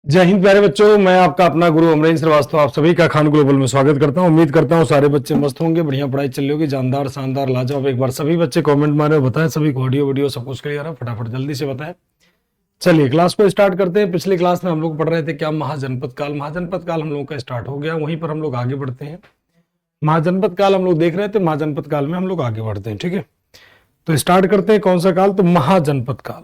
जय हिंद प्यारे बच्चों, मैं आपका अपना गुरु अमरेंद्र श्रीवास्तव आप सभी का खान ग्लोबल में स्वागत करता हूं। उम्मीद करता हूं सारे बच्चे मस्त होंगे, बढ़िया पढ़ाई चल रही होगी, जानदार शानदार लाजवाब। एक बार सभी बच्चे कमेंट मारे, बताएं सभी को ऑडियो वीडियो सब कुछ क्लियर है, फटाफट जल्दी से बताएं। चलिए क्लास को स्टार्ट करते हैं। पिछली क्लास में हम लोग पढ़ रहे थे क्या, महाजनपद काल। महाजनपद काल हम लोगों का स्टार्ट हो गया, वहीं पर हम लोग आगे बढ़ते हैं। महाजनपद काल हम लोग देख रहे थे, महाजनपद काल में हम लोग आगे बढ़ते हैं। ठीक है, तो स्टार्ट करते हैं। कौन सा काल? तो महाजनपद काल।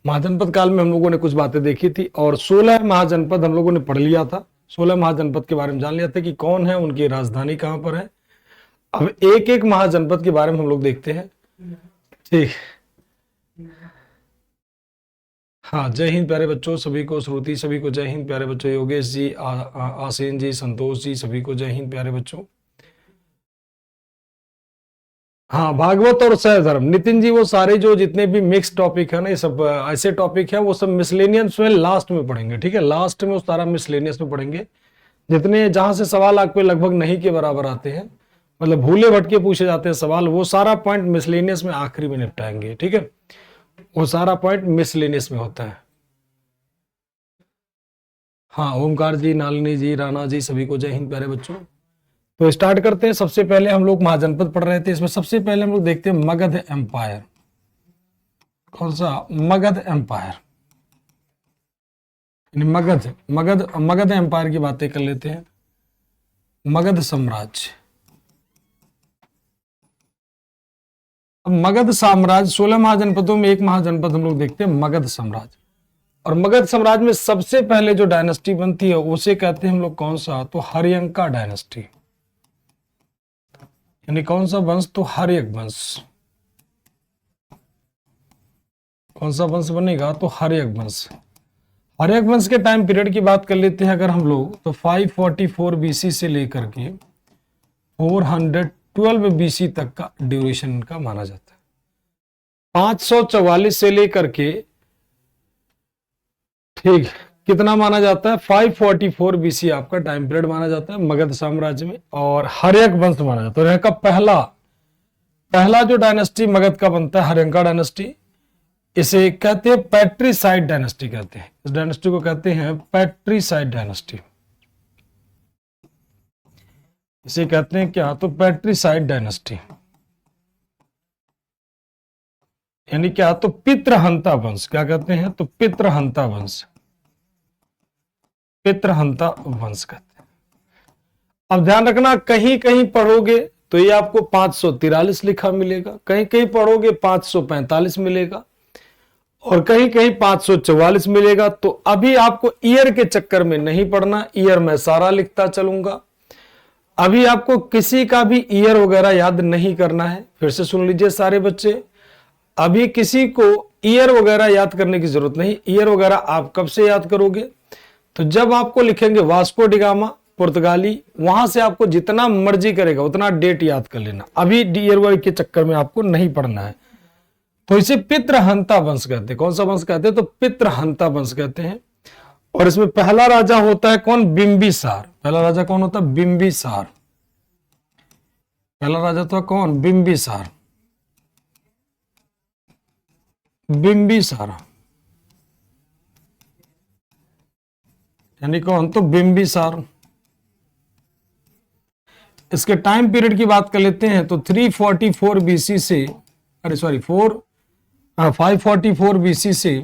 महाजनपद काल में हम लोगों ने कुछ बातें देखी थी और 16 महाजनपद हम लोगों ने पढ़ लिया था। 16 महाजनपद के बारे में जान लिया था कि कौन है, उनकी राजधानी कहां पर है। अब एक एक महाजनपद के बारे में हम लोग देखते हैं। ठीक, हाँ, जय हिंद प्यारे बच्चों सभी को, श्रुति सभी को जय हिंद प्यारे बच्चों, योगेश जी, आसीन जी, संतोष जी, सभी को जय हिंद प्यारे बच्चों। हाँ, भागवत और सहधर्म, नितिन जी, वो सारे जो जितने भी मिक्स टॉपिक है ना, ये सब ऐसे टॉपिक है, वो सब मिसलेनियस में लास्ट में पढ़ेंगे। ठीक है, लास्ट में वो सारा मिसलेनियस में पढ़ेंगे, जितने जहां से सवाल आपके लगभग नहीं के बराबर आते हैं, मतलब भूले भटके पूछे जाते हैं सवाल, वो सारा पॉइंट मिसलेनियस में आखिरी में निपटाएंगे। ठीक है, वो सारा पॉइंट मिसलेनियस में होता है। हाँ, ओमकार जी, नालिनी जी, राणा जी, सभी को जय हिंद प्यारे बच्चों। तो स्टार्ट करते हैं। सबसे पहले हम लोग महाजनपद पढ़ रहे थे, इसमें सबसे पहले हम लोग देखते हैं मगध एम्पायर। कौन सा? मगध एम्पायर। मगध मगध मगध एम्पायर की बातें कर लेते हैं। मगध साम्राज्य। अब मगध साम्राज्य 16 महाजनपदों में एक महाजनपद हम लोग देखते हैं मगध साम्राज्य। और मगध साम्राज्य में सबसे पहले जो डायनेस्टी बनती है उसे कहते हैं हम लोग कौन सा? तो हर्यंका डायनेस्टी। यानी कौन सा वंश? तो हर्यक वंश। कौन सा वंश बनेगा? तो हर्यक वंश। हर्यक वंश के टाइम पीरियड की बात कर लेते हैं अगर हम लोग, तो 544 बीसी से लेकर के 412 बीसी तक का ड्यूरेशन इनका माना जाता है। 544 से लेकर के, ठीक, कितना माना जाता है? 544 बीसी आपका टाइम पीरियड माना जाता है मगध साम्राज्य में, और हर्यक वंश माना जाता है। और यहाँ का पहला जो डायनेस्टी मगध का बनता है, हर्यंका डायनेस्टी, इसे कहते हैं पैट्रिसाइड डायनेस्टी कहते हैं। इस डायनेस्टी को कहते हैं पैट्रिसाइड डायनेस्टी। इसे कहते हैं क्या? तो पैट्रिसाइड डायनेस्टी। यानी क्या? तो पितृहंता वंश। क्या कहते हैं? तो पितृहंता वंश। पितृहंता वंश कहते हैं। अब ध्यान रखना, कहीं कहीं पढ़ोगे तो ये आपको 543 लिखा मिलेगा, कहीं कहीं पढ़ोगे 545 मिलेगा, और कहीं कहीं 544 मिलेगा। तो अभी आपको ईयर के चक्कर में नहीं पढ़ना, ईयर में सारा लिखता चलूंगा। अभी आपको किसी का भी ईयर वगैरह याद नहीं करना है। फिर से सुन लीजिए सारे बच्चे, अभी किसी को ईयर वगैरह याद करने की जरूरत नहीं। ईयर वगैरह आप कब से याद करोगे? तो जब आपको लिखेंगे वास्को डिगामा पुर्तगाली, वहां से आपको जितना मर्जी करेगा उतना डेट याद कर लेना। अभी ईयर के चक्कर में आपको नहीं पढ़ना है। तो इसे पितृहंता वंश कहते हैं। कौन सा वंश कहते हैं? तो पितृहंता वंश कहते हैं। और इसमें पहला राजा होता है कौन? बिंबिसार। पहला राजा कौन होता है? बिंबिसार। पहला राजा तो कौन? बिंबिसार। बिंबिसार यानी कौन? तो बिंबिसार। इसके टाइम पीरियड की बात कर लेते हैं तो 344 बीसी से, अरे सॉरी 544 बीसी से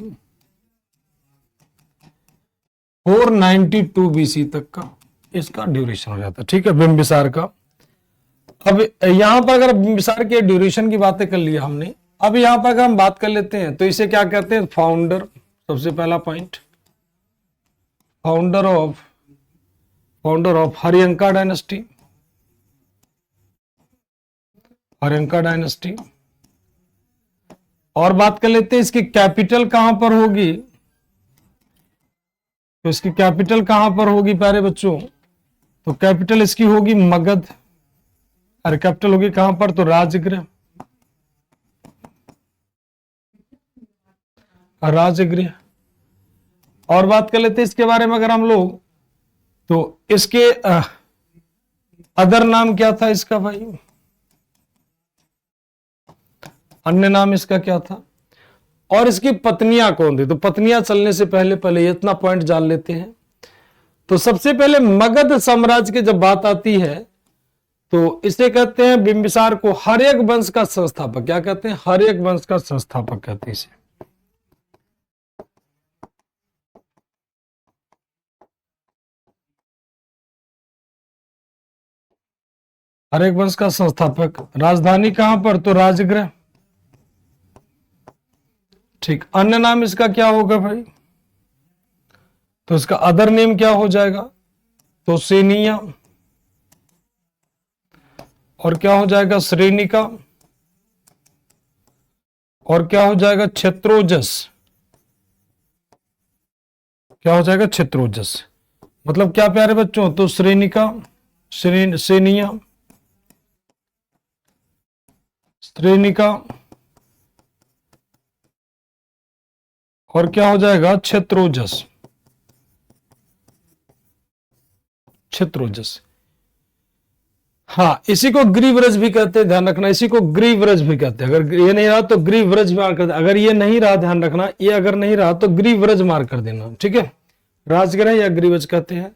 492 बीसी तक का इसका ड्यूरेशन हो जाता है। ठीक है, बिंबिसार का। अब यहां पर अगर बिंबिसार के ड्यूरेशन की बातें कर लिया हमने, अब यहां पर अगर हम बात कर लेते हैं तो इसे क्या कहते हैं? फाउंडर। सबसे पहला point, founder of Haryanka dynasty. Haryanka dynasty. और बात कर लेते हैं इसकी कैपिटल कहां पर होगी। तो इसकी कैपिटल कहां पर होगी प्यारे बच्चों? तो कैपिटल इसकी होगी मगध। अरे कैपिटल होगी कहां पर? तो राजगृह। राजगृह। और बात कर लेते हैं इसके बारे में अगर हम लोग, तो इसके अदर नाम क्या था इसका भाई? अन्य नाम इसका क्या था? और इसकी पत्नियां कौन थी। तो पत्नियां चलने से पहले पहले इतना पॉइंट जान लेते हैं। तो सबसे पहले मगध साम्राज्य की जब बात आती है तो इसे कहते हैं बिंबिसार को हर्यक वंश का संस्थापक। क्या कहते हैं? हर्यक वंश का संस्थापक कहते हैं इसे। हर्यक वंश का संस्थापक। राजधानी कहां पर? तो राजगृह। ठीक, अन्य नाम इसका क्या होगा भाई? तो इसका अदर नेम क्या हो जाएगा? तो सेनिया। और क्या हो जाएगा? श्रेणिका। और क्या हो जाएगा? क्षेत्रोजस। क्या हो जाएगा? क्षेत्रोजस। मतलब क्या प्यारे बच्चों? तो श्रेणिका, सेनिया, श्रेणिका और क्या हो जाएगा? क्षेत्रोजस। क्षेत्रोजस। हाँ, इसी को ग्रीवरज भी कहते हैं, ध्यान रखना। इसी को ग्रीवरज भी कहते हैं। अगर ये नहीं रहा तो ग्रीवरज मार कर देना। अगर ये नहीं रहा, ध्यान रखना, ये अगर नहीं रहा तो ग्रीवरज मार कर देना। ठीक है, राजगृह या ग्रीवज कहते हैं।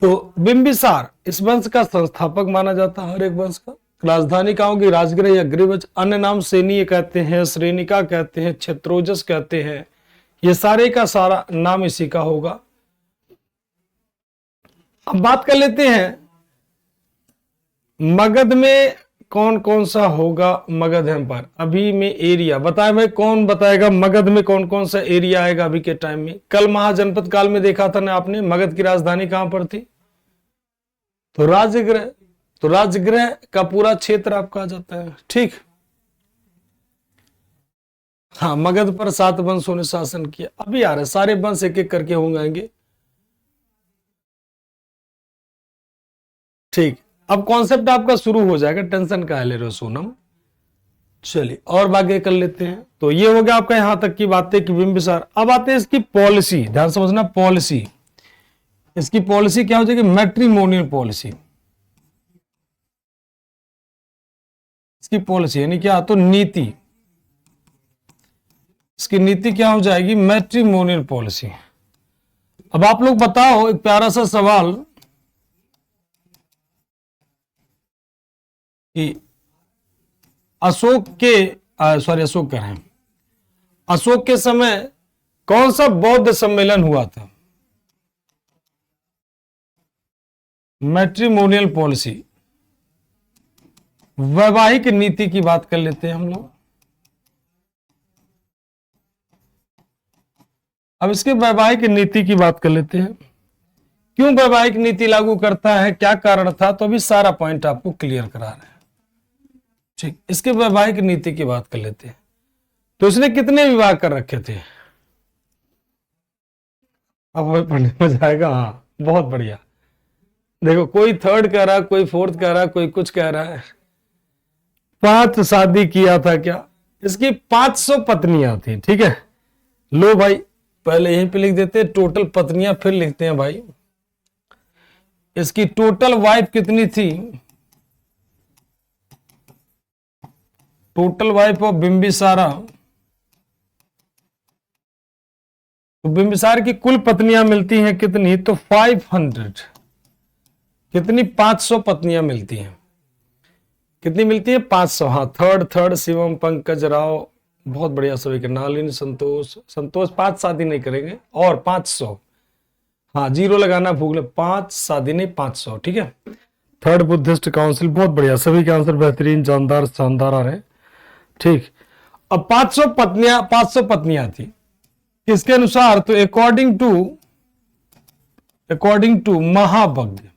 तो बिंबिसार इस वंश का संस्थापक माना जाता है, हर एक वंश का। राजधानी कहाँ होगी? राजगृह या ग्रीवज। अन्य नाम सेनीय कहते हैं, श्रेणिका कहते हैं, क्षेत्रोजस कहते हैं। ये सारे का सारा नाम इसी का होगा। अब बात कर लेते हैं मगध में कौन कौन सा होगा मगध एम्पायर। अभी में एरिया बताए भाई, कौन बताएगा मगध में कौन कौन सा एरिया आएगा अभी के टाइम में? कल महाजनपद काल में देखा था ना आपने, मगध की राजधानी कहां पर थी? तो राजगृह। तो राजगृह का पूरा क्षेत्र आपका आ जाता है। ठीक, हाँ, मगध पर 7 वंशों ने शासन किया। अभी आ रहे सारे वंश एक एक करके होंगे। ठीक, अब कॉन्सेप्ट आपका शुरू हो जाएगा, टेंशन का ले रहे सोनम। चलिए और बाकी कर लेते हैं। तो ये हो गया आपका यहां तक की बातें कि बिंबिसार। अब आते हैं इसकी पॉलिसी, ध्यान समझना। पॉलिसी, इसकी पॉलिसी क्या हो जाएगी? Matrimonial policy. इसकी पॉलिसी यानी क्या? तो नीति। इसकी नीति क्या हो जाएगी? Matrimonial policy. अब आप लोग बताओ, एक प्यारा सा सवाल कि अशोक कह रहे हैं, अशोक के समय कौन सा बौद्ध सम्मेलन हुआ था? मैट्रिमोनियल पॉलिसी, वैवाहिक नीति की बात कर लेते हैं हम लोग। अब इसके वैवाहिक नीति की बात कर लेते हैं। क्यों वैवाहिक नीति लागू करता है, क्या कारण था? तो अभी सारा पॉइंट आपको क्लियर करा रहे हैं। ठीक, इसके वैवाहिक नीति की बात कर लेते हैं। तो इसने कितने विवाह कर रखे थे? अब पढ़ने में जाएगा। हाँ, बहुत बढ़िया। देखो, कोई 3rd कह रहा, कोई 4th कह रहा, कोई कुछ कह रहा है। 5 शादी किया था क्या? इसकी 500 पत्नियां थी। ठीक है, लो भाई, पहले यहीं पे लिख देते हैं टोटल पत्नियां, फिर लिखते हैं भाई इसकी टोटल वाइफ कितनी थी। टोटल वाइफ ऑफ बिंबिसारा, तो बिंबिसार की कुल पत्नियां मिलती हैं कितनी? तो 500। कितनी? 500 पत्नियां मिलती हैं। कितनी मिलती है? 500। हाँ, थर्ड शिवम, पंकज राव, बहुत बढ़िया सभी के। नालिन, संतोष 5 शादी नहीं करेंगे और 500। हाँ, 0 लगाना भूल, 5 शादी नहीं, 500। ठीक है, 3rd बुद्धिस्ट काउंसिल, बहुत बढ़िया, सभी के आंसर बेहतरीन, जानदार, शानदार आ रहे। ठीक, अब 500 पत्नियां थी किसके अनुसार? तो अकॉर्डिंग टू महावज्ञ।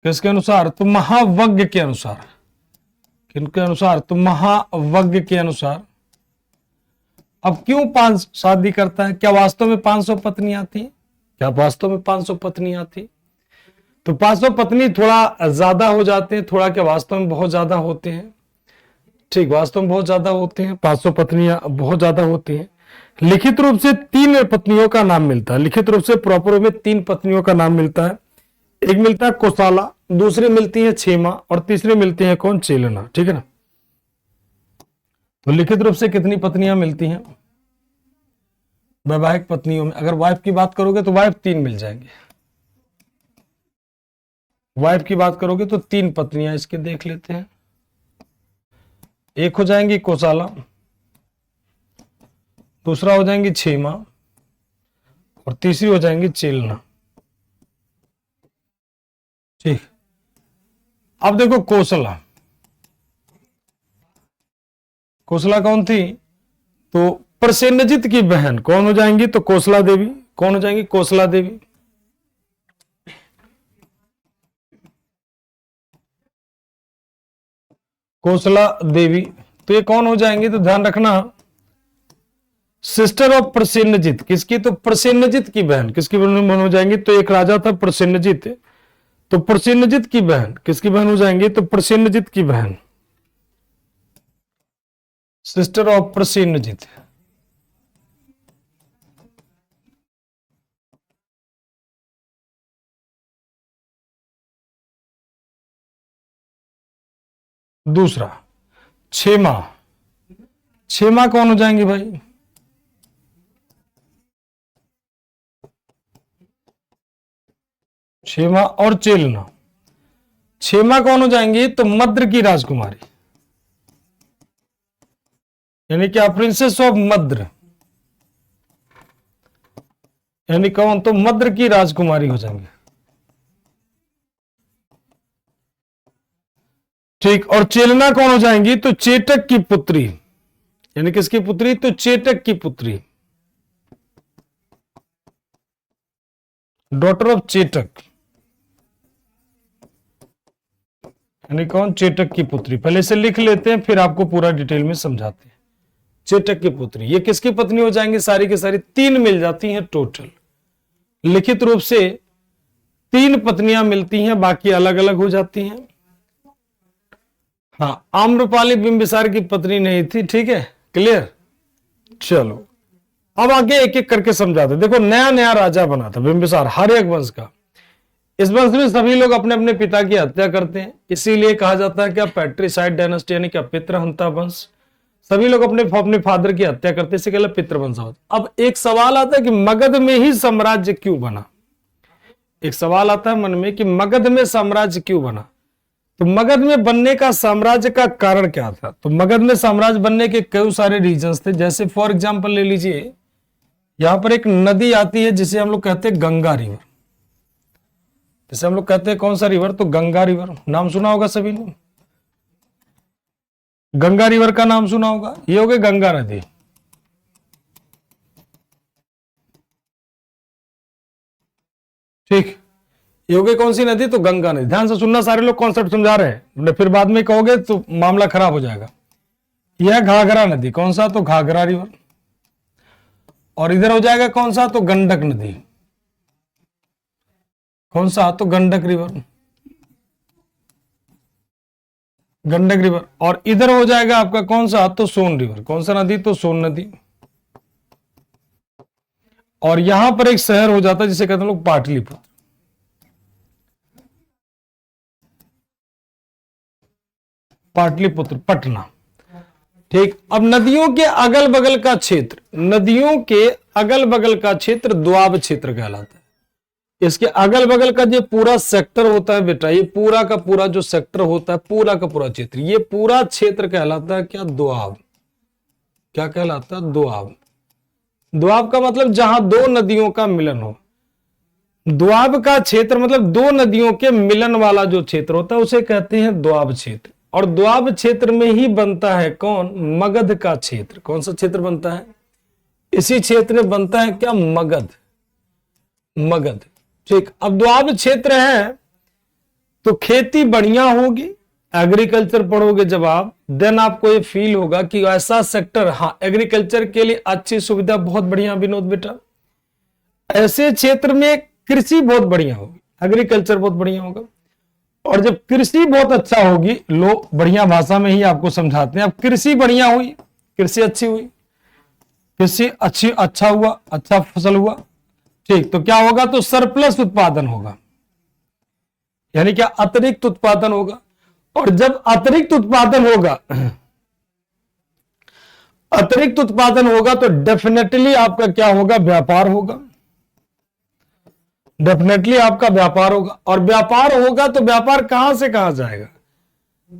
किसके अनुसार? तो महावज्ञ के अनुसार। किनके अनुसार? तो महावज्ञ के अनुसार। अब क्यों 5 शादी करता है? क्या वास्तव में 500 पत्नियां थी? क्या वास्तव में 500 पत्नियां थी? तो 500 पत्नी थोड़ा ज्यादा हो जाते हैं, थोड़ा क्या वास्तव में बहुत ज्यादा होते हैं। ठीक, वास्तव में बहुत ज्यादा होते हैं, 500 पत्नियां बहुत ज्यादा होती हैं। लिखित रूप से 3 पत्नियों का नाम मिलता है। लिखित रूप से प्रॉपर में 3 पत्नियों का नाम मिलता है। एक मिलता है कोसाला, दूसरी मिलती है क्षेमा और तीसरी मिलती है कौन? चेलना। ठीक है ना, तो लिखित रूप से कितनी पत्नियां मिलती हैं वैवाहिक पत्नियों में? अगर वाइफ की बात करोगे तो वाइफ 3 मिल जाएंगे। वाइफ की बात करोगे तो 3 पत्नियां इसके देख लेते हैं। एक हो जाएंगी कोसाला, दूसरा हो जाएंगी क्षेमा और तीसरी हो जाएंगी चेलना। ठीक, अब देखो कोसला, कोसला कौन थी? तो प्रसेनजित की बहन कौन हो जाएंगी? तो कोसला देवी। कौन हो जाएंगी? कोसला देवी। कोसला देवी, तो ये कौन हो जाएंगी? तो ध्यान रखना, सिस्टर ऑफ प्रसेनजित। किसकी? तो प्रसेनजित की बहन। किसकी बहन हो जाएंगी? तो एक राजा था प्रसेनजित, तो प्रसेनजित की बहन किसकी बहन हो जाएंगी? तो प्रसेनजित की बहन, सिस्टर ऑफ प्रसेनजित। दूसरा क्षेमा, क्षेमा कौन हो जाएंगे भाई? क्षेमा और चेलना। क्षेमा कौन हो जाएंगी? तो मद्र की राजकुमारी, यानी क्या? प्रिंसेस ऑफ मद्र, यानी कौन? तो मद्र की राजकुमारी हो जाएंगे। ठीक, और चेलना कौन हो जाएंगी? तो चेटक की पुत्री, यानी किसकी पुत्री? तो चेटक की पुत्री, डॉटर ऑफ चेटक, यानी कौन? चेटक की पुत्री। पहले से लिख लेते हैं फिर आपको पूरा डिटेल में समझाते हैं। चेटक की पुत्री, ये किसकी पत्नी हो जाएंगी? सारी की सारी 3 मिल जाती हैं टोटल। लिखित रूप से 3 पत्नियां मिलती हैं, बाकी अलग अलग हो जाती हैं। हाँ, आम्रपाली बिंबिसार की पत्नी नहीं थी। ठीक है, क्लियर? चलो अब आगे एक एक करके समझाते। देखो, नया नया राजा बना था बिंबिसार, हर एक वंश का। इस वंश में सभी लोग अपने अपने पिता की हत्या करते हैं, इसीलिए कहा जाता है क्या? पैट्रिसाइड डायनेस्टी, यानी क्या? पितृहंता वंश। सभी लोग अपने अपने फादर की हत्या करते हैं, इसे कहला पितृवंश। अब एक सवाल आता है कि मगध में ही साम्राज्य क्यों बना? एक सवाल आता है मन में कि मगध में साम्राज्य क्यों बना? तो मगध में बनने का साम्राज्य का कारण क्या था? तो मगध में साम्राज्य बनने के कई सारे रीजंस थे। जैसे फॉर एग्जांपल ले लीजिए, यहां पर एक नदी आती है जिसे हम लोग कहते हैं गंगा रिवर। जिसे हम लोग कहते हैं कौन सा रिवर? तो गंगा रिवर। नाम सुना होगा सभी ने, गंगा रिवर का नाम सुना होगा। ये हो गई गंगा नदी। ठीक, ये हो गई कौन सी नदी? तो गंगा नदी। ध्यान से सुनना, सारे लोग कॉन्सेप्ट समझा रहे हैं, फिर बाद में कहोगे तो मामला खराब हो जाएगा। यह घाघरा नदी, कौन सा? तो घाघरा रिवर। और इधर हो जाएगा कौन सा? तो गंडक नदी। कौन सा? तो गंडक रिवर, गंडक रिवर। और इधर हो जाएगा आपका कौन सा? तो सोन रिवर। कौन सा नदी? तो सोन नदी। और यहां पर एक शहर हो जाता है जिसे कहते हैं लोग पाटलिपुत्र। पाटलिपुत्र, पटना। ठीक, अब नदियों के अगल बगल का क्षेत्र, नदियों के अगल बगल का क्षेत्र द्वाब क्षेत्र कहलाता है। इसके अगल बगल का जो पूरा सेक्टर होता है बेटा, ये पूरा का पूरा जो सेक्टर होता है, पूरा का पूरा क्षेत्र, ये पूरा क्षेत्र कहलाता है क्या? दोआब। क्या कहलाता है? दोआब। दोआब का मतलब जहां 2 नदियों का मिलन हो। दोआब का क्षेत्र मतलब 2 नदियों के मिलन वाला जो क्षेत्र होता है उसे कहते हैं दोआब क्षेत्र। और दोआब क्षेत्र में ही बनता है कौन? मगध का क्षेत्र। कौन सा क्षेत्र बनता है? इसी क्षेत्र में बनता है क्या? मगध। मगध। ठीक, अब दोआब क्षेत्र है तो खेती बढ़िया होगी। एग्रीकल्चर पढ़ोगे जब आप, देन आपको ये फील होगा कि ऐसा सेक्टर, हाँ, एग्रीकल्चर के लिए अच्छी सुविधा, बहुत बढ़िया विनोद बेटा। ऐसे क्षेत्र में कृषि बहुत बढ़िया होगी, एग्रीकल्चर बहुत बढ़िया होगा। और जब कृषि बहुत अच्छा होगी, लो बढ़िया भाषा में ही आपको समझाते हैं। अब कृषि बढ़िया हुई, कृषि अच्छी हुई, कृषि अच्छी, अच्छा हुआ, अच्छा फसल हुआ। ठीक, तो क्या होगा? तो सरप्लस उत्पादन होगा, यानी क्या? अतिरिक्त उत्पादन होगा। और जब अतिरिक्त उत्पादन होगा अतिरिक्त उत्पादन होगा तो डेफिनेटली आपका क्या होगा, व्यापार होगा। डेफिनेटली आपका व्यापार होगा, और व्यापार होगा तो व्यापार कहां से कहां जाएगा।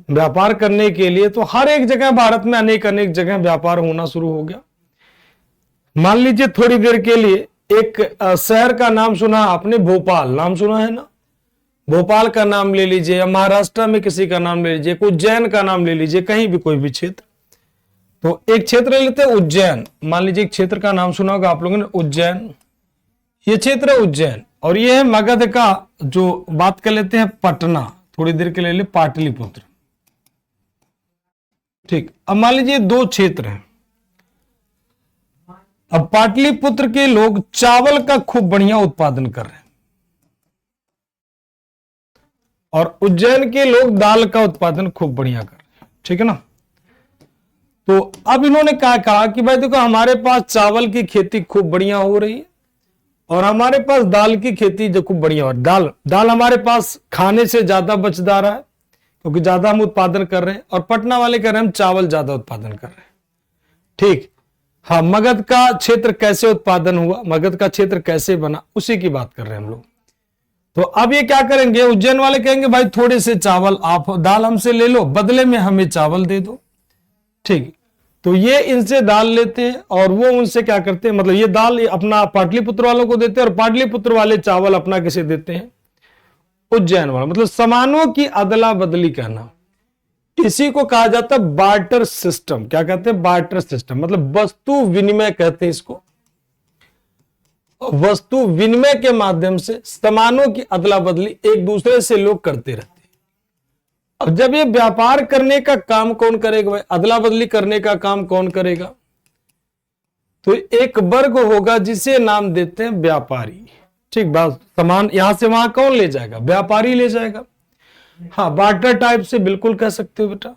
व्यापार करने के लिए तो हर एक जगह भारत में अनेक अनेक जगह व्यापार होना शुरू हो गया। मान लीजिए थोड़ी देर के लिए एक शहर का नाम सुना आपने, भोपाल नाम सुना है ना, भोपाल का नाम ले लीजिए, या महाराष्ट्र में किसी का नाम ले लीजिए, उज्जैन का नाम ले लीजिए, कहीं भी कोई भी क्षेत्र। तो एक क्षेत्र ले लेते हैं उज्जैन, मान लीजिए एक क्षेत्र का नाम सुना होगा आप लोगों ने, उज्जैन। ये क्षेत्र है उज्जैन, और ये है मगध का, जो बात कर लेते हैं पटना, थोड़ी देर के लिए पाटलिपुत्र। ठीक, अब मान लीजिए दो क्षेत्र हैं। अब पाटलिपुत्र के लोग चावल का खूब बढ़िया उत्पादन कर रहे हैं, और उज्जैन के लोग दाल का उत्पादन खूब बढ़िया कर रहे हैं। ठीक है ना। तो अब इन्होंने क्या कहा कि भाई देखो, हमारे पास चावल की खेती खूब बढ़िया हो रही है, और हमारे पास दाल की खेती जो खूब बढ़िया हो रही है। दाल हमारे पास खाने से ज्यादा बचदा रहा है, क्योंकि ज्यादा हम उत्पादन कर रहे हैं, और पटना वाले कह रहे हैं हम चावल ज्यादा उत्पादन कर रहे हैं। ठीक, हाँ, मगध का क्षेत्र कैसे उत्पादन हुआ, मगध का क्षेत्र कैसे बना, उसी की बात कर रहे हैं हम लोग। तो अब ये क्या करेंगे, उज्जैन वाले कहेंगे भाई थोड़े से चावल आप, दाल हमसे ले लो, बदले में हमें चावल दे दो। ठीक, तो ये इनसे दाल लेते हैं, और वो उनसे क्या करते हैं, मतलब ये दाल अपना पाटलिपुत्र वालों को देते हैं, और पाटलिपुत्र वाले चावल अपना किसे देते हैं, उज्जैन वाला। मतलब सामानों की अदला बदली करना, इसी को कहा जाता है बार्टर सिस्टम। क्या कहते हैं, बार्टर सिस्टम, मतलब वस्तु विनिमय कहते हैं इसको। वस्तु विनिमय के माध्यम से सामानों की अदला बदली एक दूसरे से लोग करते रहते हैं। अब जब ये व्यापार करने का काम कौन करेगा भाई, अदला बदली करने का काम कौन करेगा, तो एक वर्ग होगा जिसे नाम देते हैं व्यापारी। ठीक, बात, सामान यहां से वहां कौन ले जाएगा, व्यापारी ले जाएगा। हाँ, बार्टर टाइप से बिल्कुल कह सकते हो बेटा।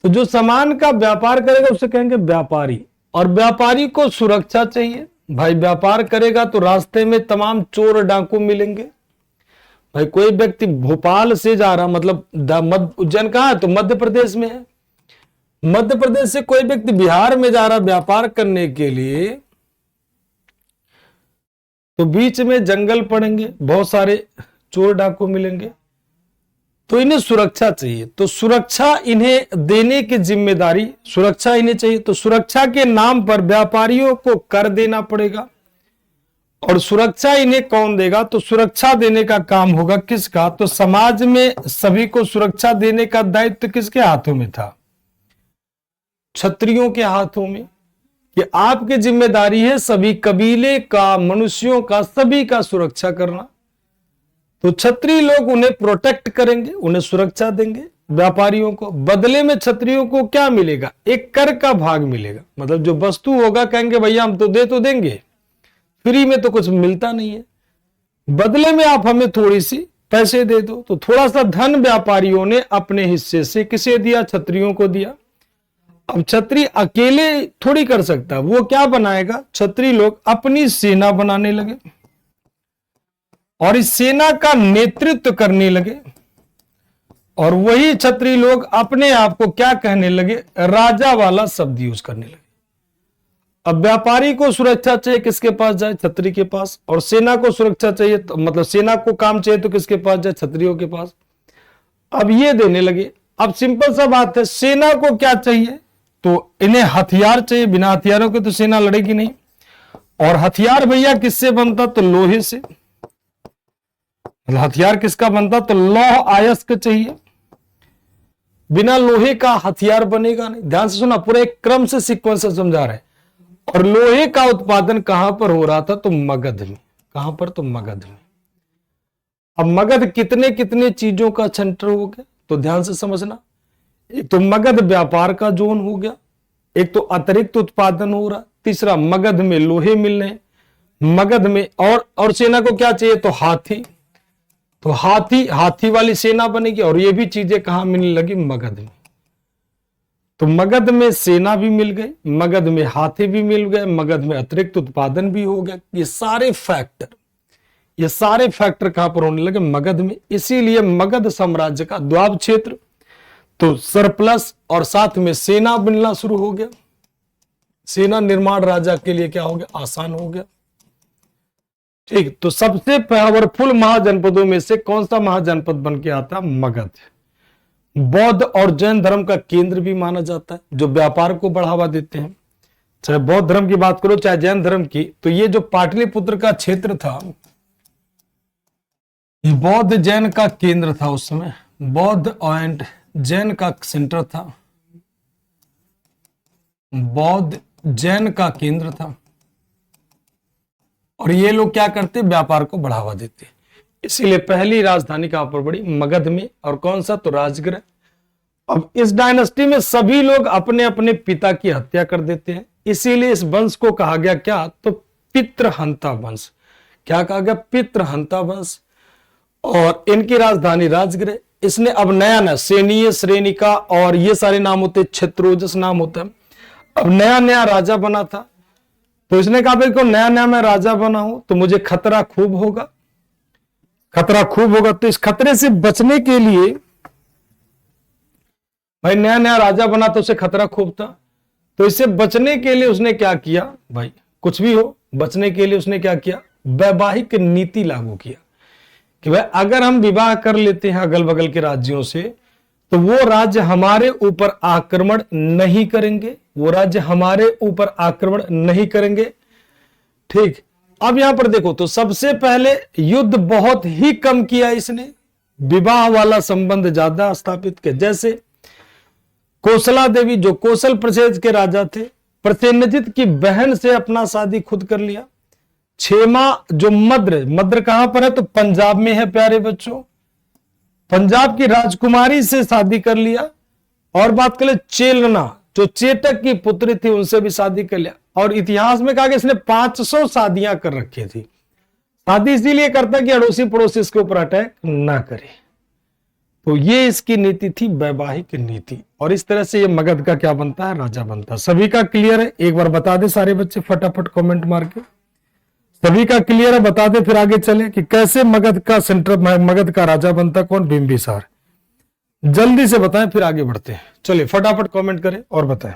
तो जो सामान का व्यापार करेगा उसे कहेंगे व्यापारी, और व्यापारी को सुरक्षा चाहिए। भाई व्यापार करेगा तो रास्ते में तमाम चोर डाकू मिलेंगे। भाई कोई व्यक्ति भोपाल से जा रहा, मतलब उज्जैन कहां है, तो मध्य प्रदेश में है, मध्य प्रदेश से कोई व्यक्ति बिहार में जा रहा व्यापार करने के लिए, तो बीच में जंगल पड़ेंगे, बहुत सारे चोर डाकू मिलेंगे, तो इन्हें सुरक्षा चाहिए। तो सुरक्षा इन्हें देने की जिम्मेदारी, सुरक्षा इन्हें चाहिए, तो सुरक्षा के नाम पर व्यापारियों को कर देना पड़ेगा। और सुरक्षा इन्हें कौन देगा, तो सुरक्षा देने का काम होगा किसका, तो समाज में सभी को सुरक्षा देने का दायित्व किसके हाथों में था, क्षत्रियों के हाथों में। कि आपकी जिम्मेदारी है सभी कबीले का, मनुष्यों का, सभी का सुरक्षा करना। तो क्षत्रिय लोग उन्हें प्रोटेक्ट करेंगे, उन्हें सुरक्षा देंगे व्यापारियों को। बदले में क्षत्रियों को क्या मिलेगा, एक कर का भाग मिलेगा। मतलब जो वस्तु होगा कहेंगे भैया हम तो देंगे, फ्री में तो कुछ मिलता नहीं है, बदले में आप हमें थोड़ी सी पैसे दे दो। तो थोड़ा सा धन व्यापारियों ने अपने हिस्से से किसे दिया, क्षत्रियों को दिया। अब क्षत्रिय अकेले थोड़ी कर सकता, वो क्या बनाएगा, क्षत्रिय लोग अपनी सेना बनाने लगे, और इस सेना का नेतृत्व करने लगे, और वही क्षत्रिय लोग अपने आप को क्या कहने लगे, राजा वाला शब्द यूज करने लगे। अब व्यापारी को सुरक्षा चाहिए, किसके पास जाए, क्षत्रिय के पास। और सेना को सुरक्षा चाहिए, तो मतलब सेना को काम चाहिए तो किसके पास जाए, क्षत्रियों के पास। अब ये देने लगे। अब सिंपल सा बात है, सेना को क्या चाहिए, तो इन्हें हथियार चाहिए, बिना हथियारों के तो सेना लड़ेगी नहीं। और हथियार भैया किससे बनता, तो लोहे से। हथियार किसका बनता, तो लौह अयस्क चाहिए, बिना लोहे का हथियार बनेगा नहीं। ध्यान से सुना, पूरे एक क्रम से सीक्वेंस से समझा रहे हैं। और लोहे का उत्पादन कहां पर हो रहा था, तो मगध में। कहां पर, तो मगध में। अब मगध कितने कितने चीजों का सेंटर हो गया, तो ध्यान से समझना। एक तो मगध व्यापार का जोन हो गया, एक तो अतिरिक्त उत्पादन हो रहा, तीसरा मगध में लोहे मिल रहे, मगध में और सेना को क्या चाहिए, तो हाथी। तो हाथी वाली सेना बनेगी, और ये भी चीजें कहां मिलने लगी, मगध में। तो मगध में सेना भी मिल गई, मगध में हाथी भी मिल गए, मगध में अतिरिक्त उत्पादन भी हो गया। ये सारे फैक्टर कहां पर होने लगे, मगध में। इसीलिए मगध साम्राज्य का द्वाब क्षेत्र तो सरप्लस और साथ में सेना बनना शुरू हो गया। सेना निर्माण राजा के लिए क्या हो गया, आसान हो गया। ठीक, तो सबसे पावरफुल महाजनपदों में से कौन सा महाजनपद बन के आता है, मगध। बौद्ध और जैन धर्म का केंद्र भी माना जाता है, जो व्यापार को बढ़ावा देते हैं। चाहे बौद्ध धर्म की बात करो चाहे जैन धर्म की, तो ये जो पाटलिपुत्र का क्षेत्र था, ये बौद्ध जैन का केंद्र था उस समय, बौद्ध एंड जैन का सेंटर था, बौद्ध जैन का केंद्र था। और ये लोग क्या करते, व्यापार को बढ़ावा देते। इसीलिए पहली राजधानी कहां पर पड़ी, मगध में। और कौन सा, तो राजगृह। अब इस डायनेस्टी में सभी लोग अपने अपने पिता की हत्या कर देते हैं, इसीलिए इस वंश को कहा गया क्या, तो पितृहंता वंश। क्या कहा गया, पितृहंता वंश। और इनकी राजधानी राजगृह। इसने अब नया नया सेनीय, श्रेणिका और ये सारे नाम होते, क्षेत्रोजस नाम होता है। अब नया नया राजा बना था, तो इसने कहा भाई को नया नया मैं राजा बना हूं तो मुझे खतरा खूब होगा, खतरा खूब होगा। तो इस खतरे से बचने के लिए, भाई नया नया राजा बना तो उसे खतरा खूब था, तो इससे बचने के लिए उसने क्या किया, भाई कुछ भी हो, बचने के लिए उसने क्या किया, वैवाहिक नीति लागू किया कि भाई अगर हम विवाह कर लेते हैं अगल बगल के राज्यों से, तो वो राज्य हमारे ऊपर आक्रमण नहीं करेंगे, वो राज्य हमारे ऊपर आक्रमण नहीं करेंगे। ठीक, अब यहां पर देखो तो सबसे पहले युद्ध बहुत ही कम किया इसने, विवाह वाला संबंध ज्यादा स्थापित किया। जैसे कोसला देवी जो कोसल प्रदेश के राजा थे, प्रसेनजित की बहन से अपना शादी खुद कर लिया। छेमा जो मद्र कहां पर है, तो पंजाब में है प्यारे बच्चों, पंजाब की राजकुमारी से शादी कर लिया। और बात करें चेलना जो चेटक की पुत्री थी, उनसे भी शादी कर लिया। और इतिहास में कहा कि इसने 500 शादियां कर रखी थी। शादी इसीलिए करता कि अड़ोसी पड़ोसी इसके ऊपर अटैक ना करे। तो ये इसकी नीति थी, वैवाहिक नीति। और इस तरह से ये मगध का क्या बनता है, राजा बनता है। सभी का क्लियर है, एक बार बता दे सारे बच्चे फटाफट कमेंट मार के, सभी का क्लियर है, बता दे फिर आगे चले कि कैसे मगध का सेंटर, मगध का राजा बनता कौन, बिंबिसार। जल्दी से बताएं फिर आगे बढ़ते हैं। चलिए फटाफट कमेंट करें और बताएं।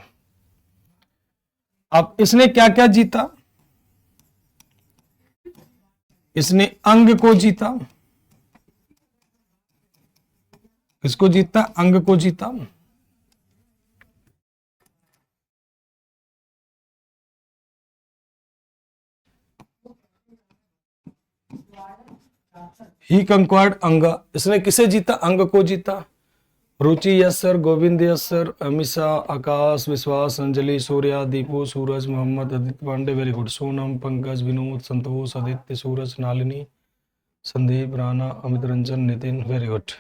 अब इसने क्या क्या जीता, इसने अंग को जीता, किसको जीता, अंग को जीता। ही कंक्वायर्ड अंग, इसने किसे जीता, अंग को जीता। Ruchi yes sir, Govind yes sir, Amisha, Akash, Vishwas, Anjali, Surya, Deepu, Suraj, Mohammed, Aditya Pandey very good, Sonam, Pankaj, Vinod, Santosh, Aditya, Suraj, Nalini, Sandeep, Rana, Amit Ranjan, Nitin very good.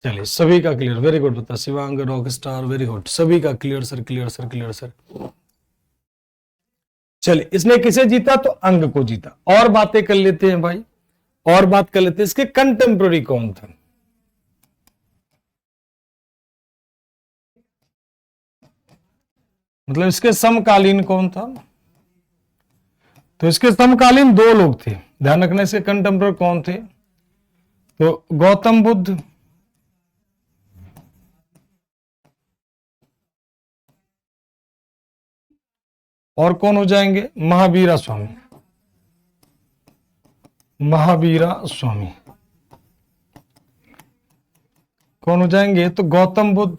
चलिए सभी का क्लियर, वेरी गुड बता, Shivang, rock star very good, सभी का clear sir, clear sir, clear sir. चलिए इसने किसे जीता, तो अंग को जीता। और बातें कर लेते हैं भाई, और बात कर लेते हैं इसके कंटेम्प्रेरी कौन था। मतलब इसके समकालीन कौन था, तो इसके समकालीन दो लोग थे, ध्यान रखना। इसके कंटेम्प्रेरी कौन थे, तो गौतम बुद्ध और कौन हो जाएंगे, महावीरा स्वामी, महावीरा स्वामी कौन हो जाएंगे, तो गौतम बुद्ध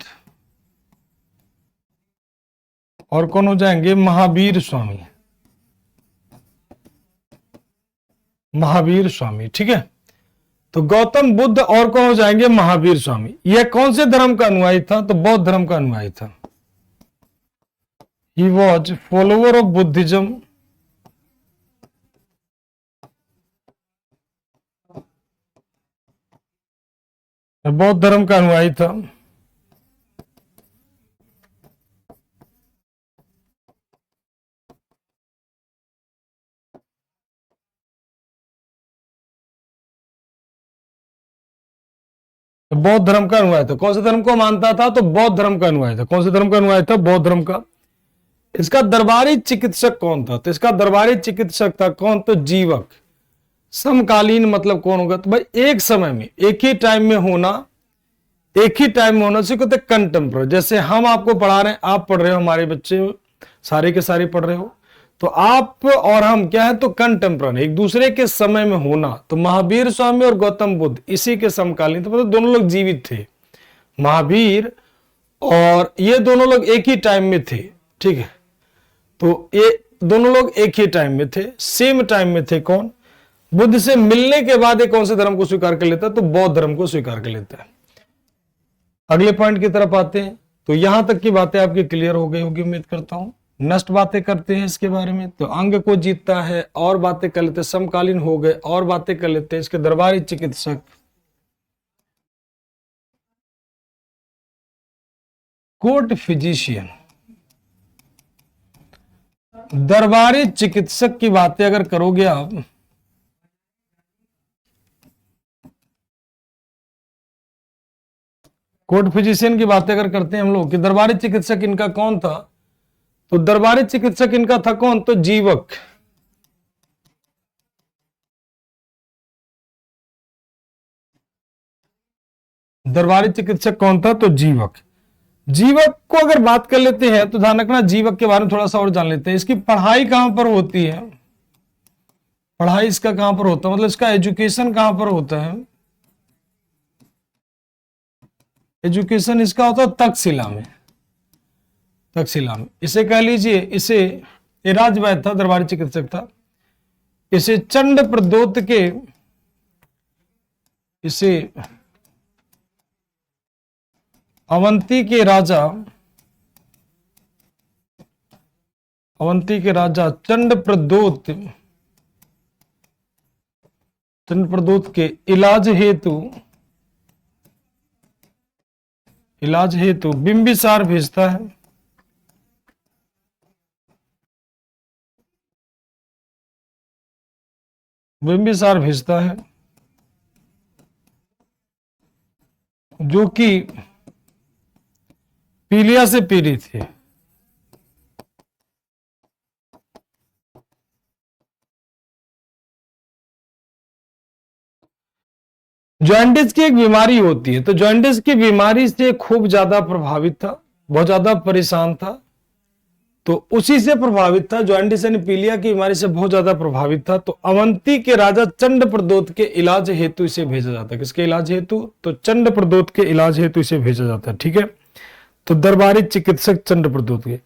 और कौन हो जाएंगे, महावीर स्वामी, महावीर स्वामी। ठीक है, तो गौतम बुद्ध और कौन हो जाएंगे, महावीर स्वामी। यह कौन से धर्म का अनुयायी था, तो बौद्ध धर्म का अनुयायी था। He was follower of Buddhism बौद्ध धर्म का अनुयायी था। बौद्ध धर्म का अनुयायी था। कौन से धर्म को मानता था, तो बौद्ध धर्म का अनुयायी था। कौन से धर्म का अनुयायी था, बौद्ध धर्म का। इसका दरबारी चिकित्सक कौन था, तो इसका दरबारी चिकित्सक था कौन, तो जीवक। समकालीन मतलब कौन होगा, तो भाई एक समय में, एक ही टाइम में होना, एक ही टाइम में होना चाहिए, कहते कंटेम्पोररी। जैसे हम आपको पढ़ा रहे हैं, आप पढ़ रहे हो, हमारे बच्चे सारे के सारे पढ़ रहे हो, तो आप और हम क्या है, तो कंटेम्पोररी, एक दूसरे के समय में होना। तो महावीर स्वामी और गौतम बुद्ध इसी के समकालीन, तो मतलब दोनों लोग जीवित थे, महावीर और ये दोनों लोग एक ही टाइम में थे, ठीक है। तो ये दोनों लोग एक ही टाइम में थे, सेम टाइम में थे। कौन? बुद्ध से मिलने के बाद कौन से धर्म को स्वीकार कर लेता है, तो बौद्ध धर्म को स्वीकार कर लेता है। अगले पॉइंट की तरफ आते हैं। तो यहां तक की बातें आपकी क्लियर हो गई होगी, उम्मीद करता हूं। नेक्स्ट बातें करते हैं इसके बारे में। तो अंग को जीतता है, और बातें कर लेते हैं, समकालीन हो गए, और बातें कर लेते हैं इसके दरबारी चिकित्सक, कोर्ट फिजिशियन। दरबारी चिकित्सक की बातें अगर करोगे आप, कोर्ट फिजिशियन की बातें अगर करते हैं हम लोग कि दरबारी चिकित्सक इनका कौन था, तो दरबारी चिकित्सक इनका था कौन, तो जीवक। दरबारी चिकित्सक कौन था, तो जीवक। जीवक को अगर बात कर लेते हैं तो ध्यान रखना, जीवक के बारे में थोड़ा सा और जान लेते हैं। इसकी पढ़ाई कहां पर होती है, पढ़ाई इसका कहां पर होता है, मतलब इसका एजुकेशन कहां पर होता है, एजुकेशन इसका होता है तक्षशिला में, तक्षशिला में। इसे कह लीजिए, इसे ये राजवैद्य था, दरबारी चिकित्सक था। इसे चंड प्रदोत के, इसे अवंती के राजा, अवंती के राजा चंड प्रदोत, चंड प्रदोत के इलाज हेतु बिंबिसार भेजता है। बिंबिसार भेजता है, जो कि पीलिया से पीड़ित थे। जॉन्डिस की एक बीमारी होती है, तो जॉन्डिस की बीमारी से खूब ज्यादा प्रभावित था, बहुत ज्यादा परेशान था। तो उसी से प्रभावित था, जॉन्डिस यानी पीलिया की बीमारी से बहुत ज्यादा प्रभावित था। तो अवंती के राजा चंड प्रदोत के इलाज हेतु इसे भेजा जाता है। किसके इलाज हेतु, तो चंड प्रदोत के इलाज हेतु इसे भेजा जाता है, ठीक है। तो दरबारी चिकित्सक चंड प्रदोत के,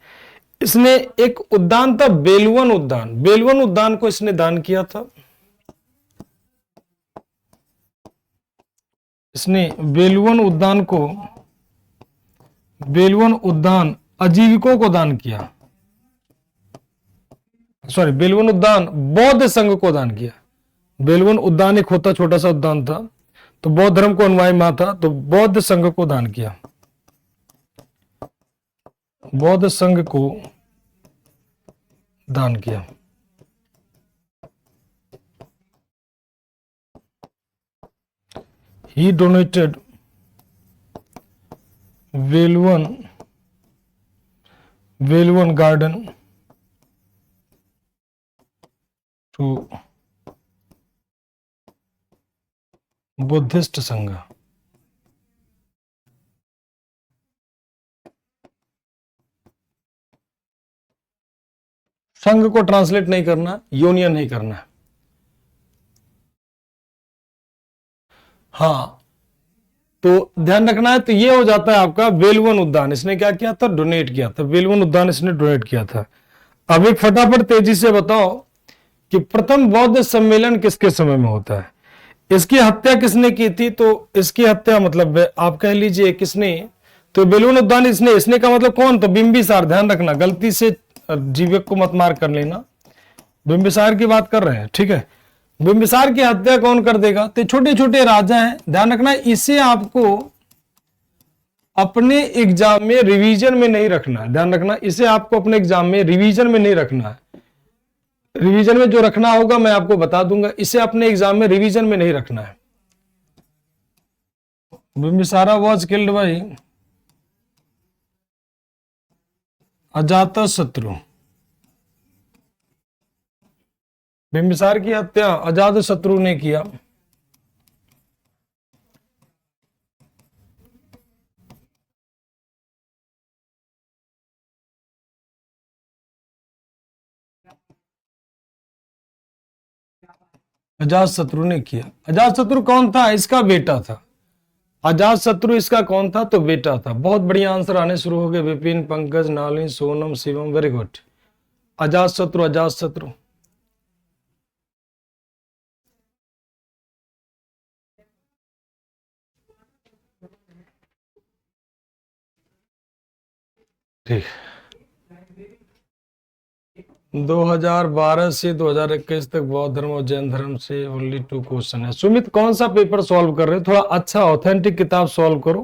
इसने एक उद्यान था बेलवन उद्यान, बेलवन उद्यान को इसने दान किया था। इसने बेलवन उद्यान को, बेलवन उद्यान आजीविकों को दान किया, सॉरी बेलवन उद्यान बौद्ध संघ को दान किया। बेलवन उद्यान एक होता छोटा सा उद्यान था, तो बौद्ध धर्म को अनुयायी मां था, तो बौद्ध संघ को दान किया, बौद्ध संघ को दान किया। He donated Velwan garden to Buddhist संघ। संघ को ट्रांसलेट नहीं करना, यूनियन नहीं करना। हाँ, तो ध्यान रखना है। तो ये हो जाता है आपका बेलवन उद्यान, इसने क्या किया था, डोनेट किया था। बेलवन उद्यान इसने डोनेट किया था। अब एक फटाफट तेजी से बताओ कि प्रथम बौद्ध सम्मेलन किसके समय में होता है, इसकी हत्या किसने की थी, तो इसकी हत्या मतलब आप कह लीजिए किसने, तो बेलवन उद्यान इसने का मतलब कौन, तो बिंबिसार। ध्यान रखना, गलती से जीवक को मत मार कर लेना, बिंबिसार की बात कर रहे हैं, ठीक है। बिंबिसार की हत्या कौन कर देगा, तो छोटे छोटे राजा हैं, ध्यान रखना। इसे आपको अपने एग्जाम में रिवीजन में नहीं रखना है, ध्यान रखना। इसे आपको अपने एग्जाम में रिवीजन में नहीं रखना है। रिवीजन में जो रखना होगा मैं आपको बता दूंगा, इसे अपने एग्जाम में रिवीजन में नहीं रखना है। Bimbisara was killed by Ajatashatru. Bimbisara की हत्या अजातशत्रु ने किया। अजातशत्रु ने किया। अजातशत्रु कौन था? इसका बेटा था। अजातशत्रु इसका कौन था? तो बेटा था। बहुत बढ़िया आंसर आने शुरू हो गए। Vipin, Pankaj, Nalin, Sonam, Shivam, very good. अजातशत्रु, अजातशत्रु। ठीक। 2012 से 2021 तक बौद्ध धर्म और जैन धर्म से ओनली 2 क्वेश्चन है। सुमित कौन सा पेपर सॉल्व कर रहे हो? थोड़ा अच्छा ऑथेंटिक किताब सॉल्व करो।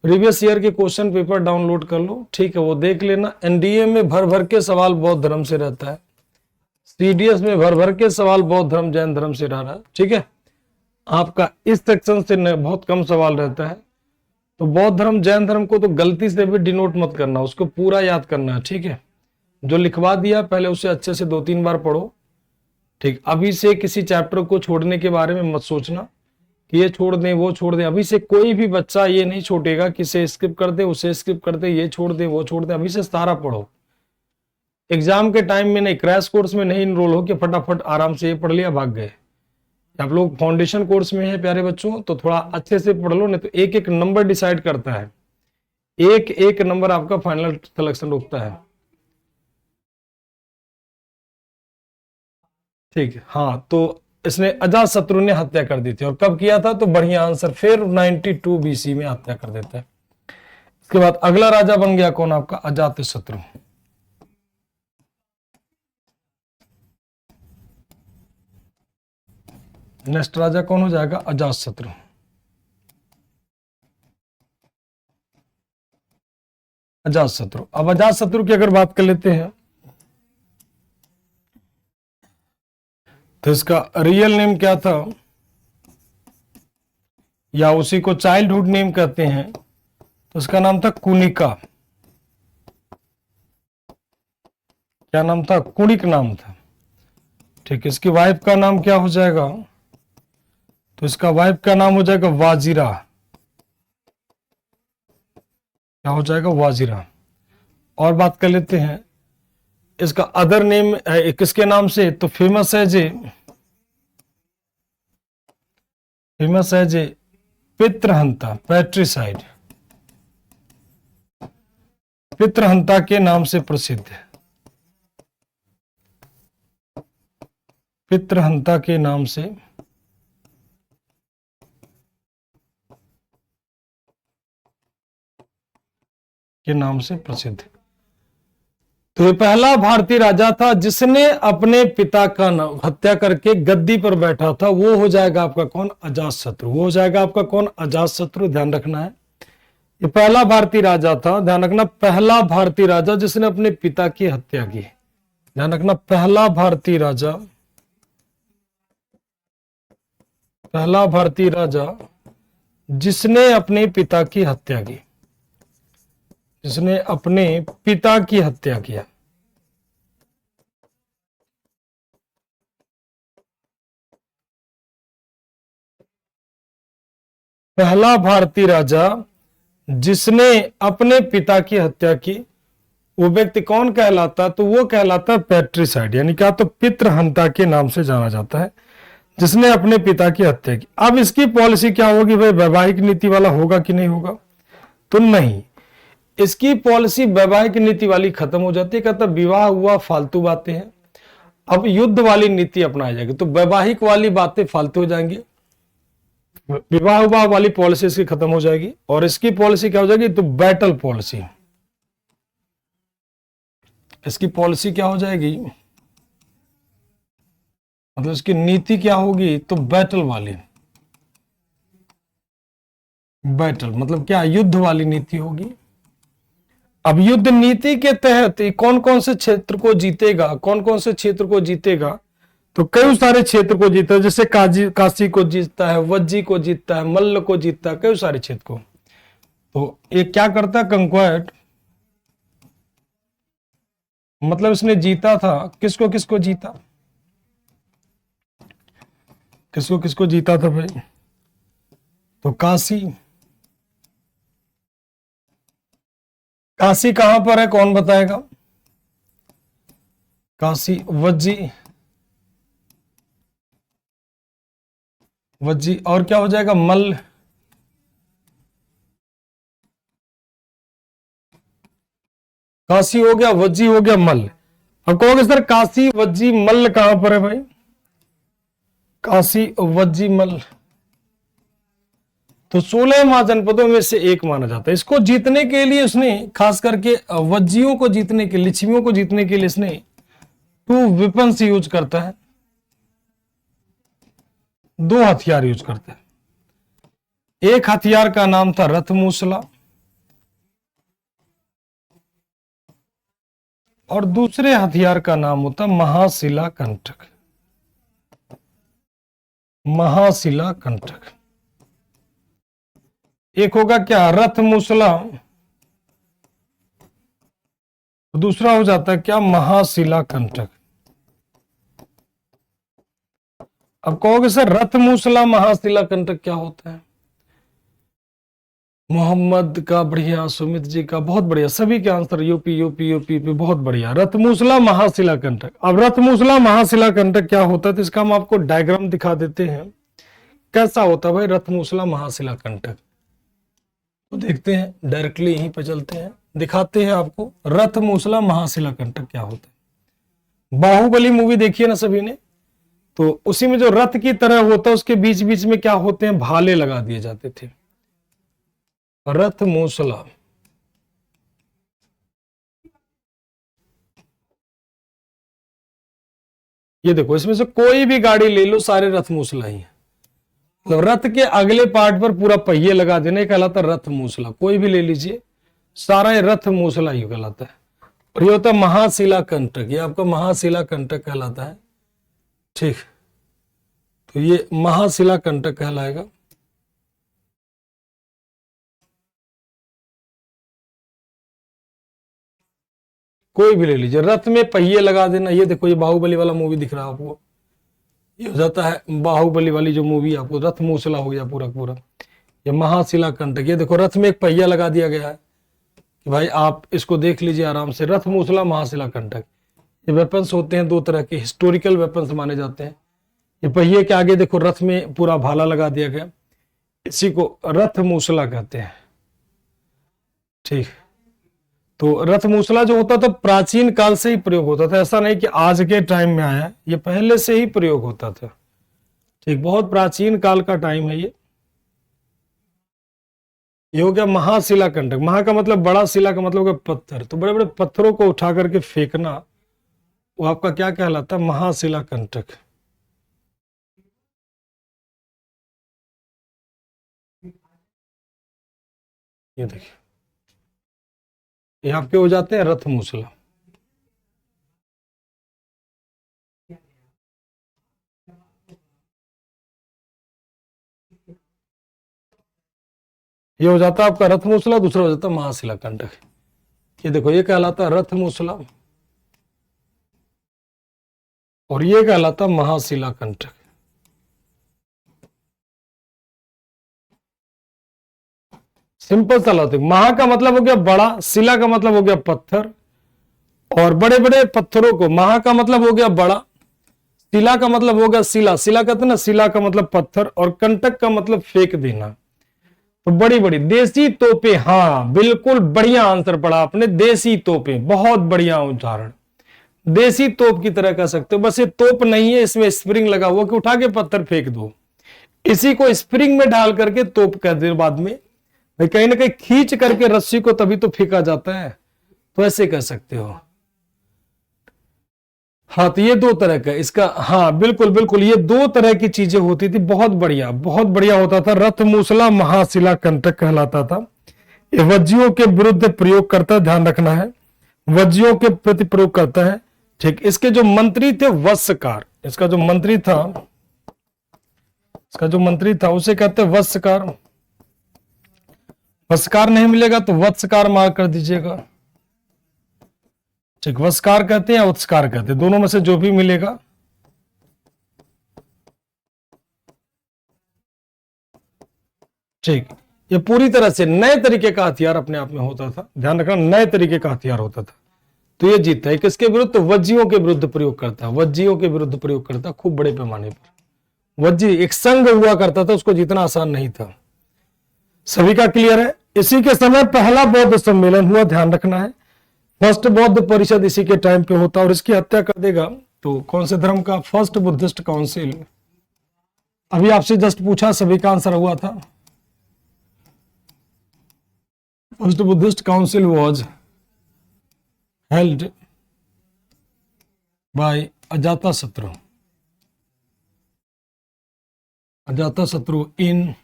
प्रीवियस ईयर के क्वेश्चन पेपर डाउनलोड कर लो, ठीक है, वो देख लेना। एनडीए में भर भर के सवाल बौद्ध धर्म से रहता है, सीडीएस में भर भर के सवाल बौद्ध धर्म जैन धर्म से रह रहा है, ठीक है। आपका इस सेक्शन से बहुत कम सवाल रहता है। तो बौद्ध धर्म जैन धर्म को तो गलती से भी डिनोट मत करना, उसको पूरा याद करना है, ठीक है। जो लिखवा दिया पहले उसे अच्छे से 2-3 बार पढ़ो, ठीक। अभी से किसी चैप्टर को छोड़ने के बारे में मत सोचना कि ये छोड़ दें वो छोड़ दें। अभी से कोई भी बच्चा ये नहीं छोड़ेगा कि इसे स्किप कर दे उसे स्किप कर दे, ये छोड़ दे वो छोड़ दे। अभी से सारा पढ़ो। एग्जाम के टाइम में नहीं, क्रैश कोर्स में नहीं इनरोल हो कि फटाफट आराम से ये पढ़ लिया भाग गए। आप लोग फाउंडेशन कोर्स में है प्यारे बच्चों, तो थोड़ा अच्छे से पढ़ लो, नहीं तो एक एक नंबर डिसाइड करता है, एक एक नंबर आपका फाइनल सिलेक्शन रुकता है, ठीक है। हाँ, तो इसने अजातशत्रु ने हत्या कर दी थी, और कब किया था? तो बढ़िया आंसर, फिर 92 बीसी में हत्या कर देता है। इसके बाद अगला राजा बन गया कौन? आपका अजातशत्रु। नेक्स्ट राजा कौन हो जाएगा? अजातशत्रु। अजातशत्रु। अब अजातशत्रु की अगर बात कर लेते हैं तो इसका रियल नेम क्या था, या उसी को चाइल्डहुड नेम कहते हैं, तो उसका नाम था कुनिका। क्या नाम था? कुणिक नाम था, ठीक। इसकी वाइफ का नाम क्या हो जाएगा? तो इसका वाइफ का नाम हो जाएगा वाजिरा। क्या हो जाएगा? वाजिरा। और बात कर लेते हैं इसका अदर नेम किसके नाम से, तो फेमस है जे पितृहंता, पैट्रिसाइड, पितृहंता के नाम से प्रसिद्ध है। पितृहंता के नाम से प्रसिद्ध है। तो ये पहला भारतीय राजा था जिसने अपने पिता का हत्या करके गद्दी पर बैठा था। वो हो जाएगा आपका कौन? अजातशत्रु। वो हो जाएगा आपका कौन? अजातशत्रु। ध्यान रखना है, ये पहला भारतीय राजा था, ध्यान रखना, पहला भारतीय राजा जिसने अपने पिता की हत्या की। ध्यान रखना, पहला भारतीय राजा जिसने अपने पिता की हत्या की, जिसने अपने पिता की हत्या किया। पहला भारतीय राजा जिसने अपने पिता की हत्या की, वो व्यक्ति कौन कहलाता? तो वो कहलाता पैट्रिसाइड, यानी क्या? तो पितृहंता के नाम से जाना जाता है, जिसने अपने पिता की हत्या की। अब इसकी पॉलिसी क्या होगी भाई? वैवाहिक नीति वाला होगा कि नहीं होगा? तो नहीं, इसकी पॉलिसी वैवाहिक नीति वाली खत्म हो जाती है। कहता विवाह हुआ फालतू बातें हैं, अब युद्ध वाली नीति अपनाई जाएगी। तो वैवाहिक वाली बातें फालतू हो जाएंगी, विवाह हुआ वाली पॉलिसी इसकी खत्म हो जाएगी, और इसकी पॉलिसी क्या हो जाएगी? तो बैटल पॉलिसी। इसकी पॉलिसी क्या हो जाएगी? मतलब इसकी नीति क्या होगी? तो बैटल वाली। बैटल मतलब क्या? युद्ध वाली नीति होगी। अब युद्ध नीति के तहत कौन कौन से क्षेत्र को जीतेगा? कौन कौन से क्षेत्र को जीतेगा? तो कई सारे क्षेत्र को जीता है, जैसे काशी को जीतता है, वज्जी को जीतता है, मल्ल को जीतता है, कई सारे क्षेत्र को। तो ये क्या करता है? कंक्वायर्ड, मतलब इसने जीता था। किसको किसको जीता? किसको किसको जीता था भाई? तो काशी। काशी कहां पर है? कौन बताएगा? काशी वज्जी, वज्जी, और क्या हो जाएगा? मल्ल। काशी हो गया, वज्जी हो गया, मल्ल। अब कहोगे सर काशी वज्जी मल्ल कहां पर है भाई? काशी वज्जी मल्ल तो 16 महाजनपदों में से एक माना जाता है। इसको जीतने के लिए उसने खास करके वज्जियों को जीतने के, लिच्छवियों को जीतने के लिए इसने 2 वेपन्स यूज करता है, 2 हथियार यूज करता है। एक हथियार का नाम था रथमूसला और दूसरे हथियार का नाम होता महाशिला कंटक। महाशिला कंटक। एक होगा क्या? रथमूसला, दूसरा हो जाता है क्या? महाशिला कंटक। अब कहोगे सर रथमूसला महाशिला कंटक क्या होता है? मोहम्मद का बढ़िया, सुमित जी का बहुत बढ़िया, सभी के आंसर यूपी यूपी यूपी पे बहुत बढ़िया। रथमूसला महाशिला कंटक। अब रथमूसला महाशिला कंटक क्या होता है तो इसका हम आपको डायग्राम दिखा देते हैं। कैसा होता है भाई रथमूसला महाशिला कंटक? तो देखते हैं, डायरेक्टली यहीं पे चलते हैं, दिखाते हैं आपको रथमूसला महाशिला कंटक क्या होता है। बाहुबली मूवी देखिए ना सभी ने, तो उसी में जो रथ की तरह होता है उसके बीच बीच में क्या होते हैं? भाले लगा दिए जाते थे। रथमूसला, ये देखो इसमें से कोई भी गाड़ी ले लो, सारे रथमूसला ही है। तो रथ के अगले पार्ट पर पूरा पहिए लगा देने कहलाता है रथमूसला। कोई भी ले लीजिए, सारा ये रथमूसला ही कहलाता है। और ये होता है महाशिला कंटक, ये आपका महाशिला कंटक कहलाता है। ठीक, तो ये महाशिला कंटक कहलाएगा। कोई भी ले लीजिए, रथ में पहिए लगा देना। ये देखो ये बाहुबली वाला मूवी दिख रहा है आपको, ये हो जाता है बाहुबली वाली जो मूवी, आपको रथमूसला हो गया पूरा पूरा। ये महाशिला कंटक, ये देखो रथ में एक पहिया लगा दिया गया है कि भाई आप इसको देख लीजिए आराम से। रथमूसला महाशिला कंटक। ये वेपन्स होते हैं 2 तरह के, हिस्टोरिकल वेपन्स माने जाते हैं। ये पहिए के आगे देखो रथ में पूरा भाला लगा दिया गया, इसी को रथमूसला कहते हैं। ठीक, तो रथमूसला जो होता था प्राचीन काल से ही प्रयोग होता था, ऐसा नहीं कि आज के टाइम में आया, ये पहले से ही प्रयोग होता था। ठीक, बहुत प्राचीन काल का टाइम है ये हो गया महाशिला कंटक। महा का मतलब बड़ा, शिला का मतलब पत्थर, तो बड़े बड़े पत्थरों को उठा करके फेंकना, वो आपका क्या कहलाता है? महाशिला कंटक। ये देखिए ये आपके हो जाते हैं रथमूसला। ये हो जाता है आपका रथमूसला, दूसरा हो जाता है महाशिला कंटक। ये देखो ये कहलाता है रथमूसला और ये कहलाता है महाशिला कंटक। सिंपल सा लॉजिक। महा का मतलब हो गया बड़ा, शिला का मतलब हो गया पत्थर, और बड़े बड़े पत्थरों को, महा का मतलब हो गया बड़ा, शिला का मतलब हो गया शिला, शिला कहते हैं ना, शिला का मतलब पत्थर, और कंटक का मतलब फेंक देना। तो बड़ी बड़ी देसी तोपें, हाँ बिल्कुल बढ़िया आंसर पढ़ा आपने, देसी तोपें, बहुत बढ़िया उदाहरण। देसी तोप की तरह कह सकते हो, बस ये तोप नहीं है, इसमें स्प्रिंग लगा हुआ कि उठा के पत्थर फेंक दो, इसी को स्प्रिंग में डाल करके तोप कह दे बाद में, भाई कहीं ना कहीं खींच करके रस्सी को तभी तो फेंका जाता है, तो ऐसे कह सकते हो। हाँ, तो ये 2 तरह का इसका, हाँ बिल्कुल बिल्कुल, ये 2 तरह की चीजें होती थी। बहुत बढ़िया होता था। रथमूसला महाशिला कंटक कहलाता था। ये वज्जियों के विरुद्ध प्रयोग करता, ध्यान रखना है, वज्जियों के प्रति प्रयोग करता है। ठीक, इसके जो मंत्री थे वत्सकार, इसका जो मंत्री था उसे कहते हैं वत्सकार। वत्सकार नहीं मिलेगा तो वत्सकार मार्क कर दीजिएगा। ठीक, वत्सकार कहते हैं या उत्स्कार कहते हैं, दोनों में से जो भी मिलेगा। ठीक, ये पूरी तरह से नए तरीके का हथियार अपने आप में होता था, ध्यान रखना, नए तरीके का हथियार होता था। तो ये जीतता है किसके विरुद्ध? तो वज्जियों के विरुद्ध प्रयोग करता, वज्जियों के विरुद्ध प्रयोग करता, खूब बड़े पैमाने पर, वज्जी एक संघ हुआ करता था, उसको जीतना आसान नहीं था। सभी का क्लियर है? इसी के समय पहला बौद्ध सम्मेलन हुआ, ध्यान रखना है। फर्स्ट बौद्ध परिषद इसी के टाइम पे होता और इसकी हत्या कर देगा तो कौन से धर्म का? First Buddhist council. अभी आपसे जस्ट पूछा, सभी का आंसर हुआ था। First Buddhist council was held by Ajatashatru. Ajatashatru in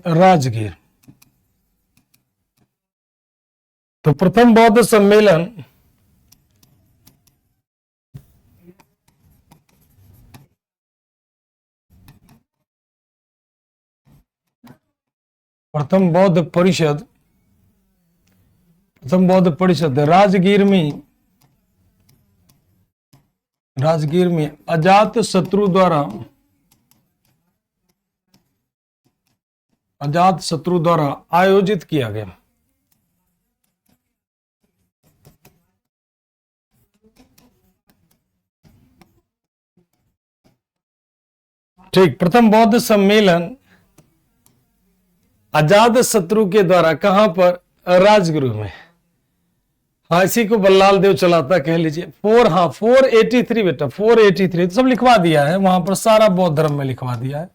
Rajgir. तो प्रथम बौद्ध सम्मेलन प्रथम बौद्ध परिषद राजगीर में अजात शत्रु द्वारा आयोजित किया गया। ठीक, प्रथम बौद्ध सम्मेलन अजात शत्रु के द्वारा कहां पर? राजगृह में। हाँ, इसी को बल्लाल देव चलाता, कह लीजिए। 483 बेटा, 483 तो सब लिखवा दिया है वहां पर, सारा बौद्ध धर्म में लिखवा दिया है।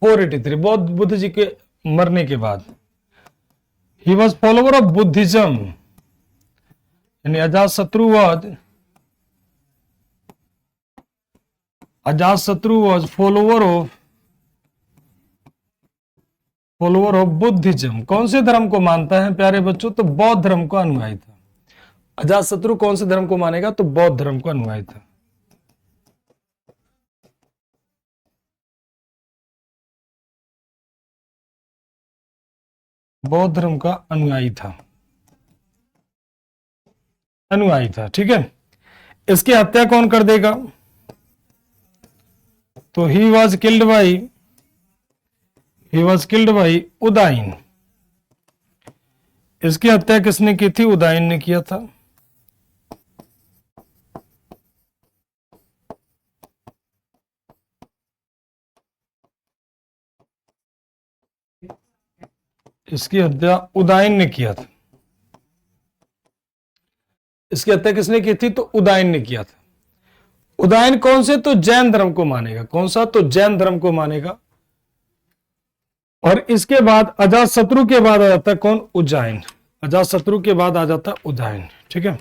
483 बुद्ध जी के मरने के बाद। He was follower of Buddhism, यानी Ajatashatru was follower of Buddhism. कौन से धर्म को मानता है प्यारे बच्चों? तो बौद्ध धर्म को अनुयायी था। अजातशत्रु कौन से धर्म को मानेगा? तो बौद्ध धर्म को अनुयायी था। बौद्ध धर्म का अनुयायी था। ठीक है, इसकी हत्या कौन कर देगा? तो ही वॉज किल्ड बाई उदाइन। इसकी हत्या किसने की थी? उदाइन ने किया था। इसकी हत्या उदाइन ने किया था। इसकी हत्या किसने की थी? तो उदाइन ने किया था। उदाइन कौन से? तो जैन धर्म को मानेगा। कौन सा? तो जैन धर्म को मानेगा। और इसके बाद अजातशत्रु के बाद आ जाता है कौन? उज्जैन। अजातशत्रु के बाद आ जाता है उज्जैन। ठीक है,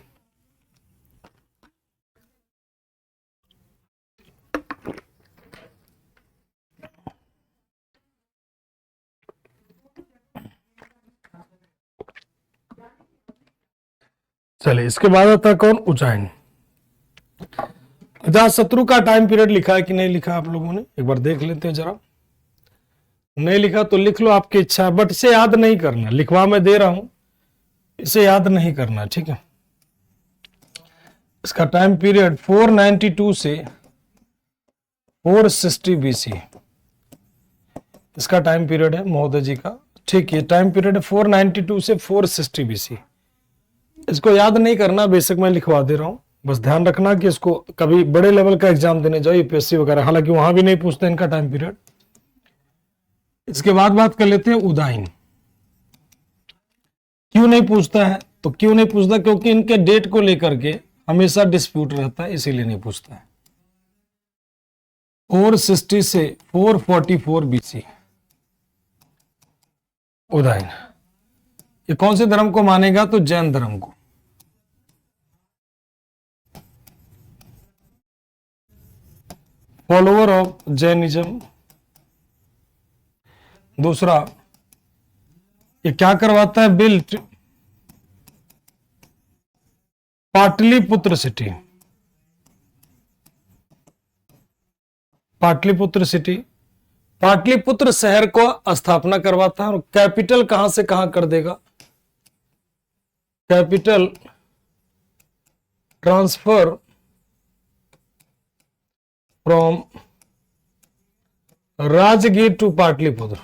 चलिए इसके बाद आता है कौन? उज्जैन। अजातशत्रु का टाइम पीरियड लिखा है कि नहीं लिखा आप लोगों ने? एक बार देख लेते हैं जरा। नहीं लिखा तो लिख लो, आपकी इच्छा है, बट इसे याद नहीं करना। लिखवा मैं दे रहा हूं, इसे याद नहीं करना। ठीक है, इसका टाइम पीरियड 492 से 460 BC इसका टाइम पीरियड है महोदय जी का। ठीक है, टाइम पीरियड है 492 से 460 BC। इसको याद नहीं करना, बेशक मैं लिखवा दे रहा हूं। बस ध्यान रखना कि इसको कभी बड़े लेवल का एग्जाम देने जाओ, यूपीएससी वगैरह, हालांकि वहां भी नहीं पूछते इनका टाइम पीरियड। इसके बाद बात कर लेते हैं उदाइन। क्यों नहीं पूछता है? तो क्यों नहीं पूछता? क्योंकि इनके डेट को लेकर के हमेशा डिस्प्यूट रहता है, इसीलिए नहीं पूछता है। 460 से 444 BC उदाइन। ये कौन से धर्म को मानेगा? तो जैन धर्म को। Follower of Jainism. दूसरा, ये क्या करवाता है? Built Pataliputra city. पाटलिपुत्र शहर को स्थापना करवाता है। और कैपिटल कहां से कहां कर देगा? Capital transfer from Rajgir to Pataliputra.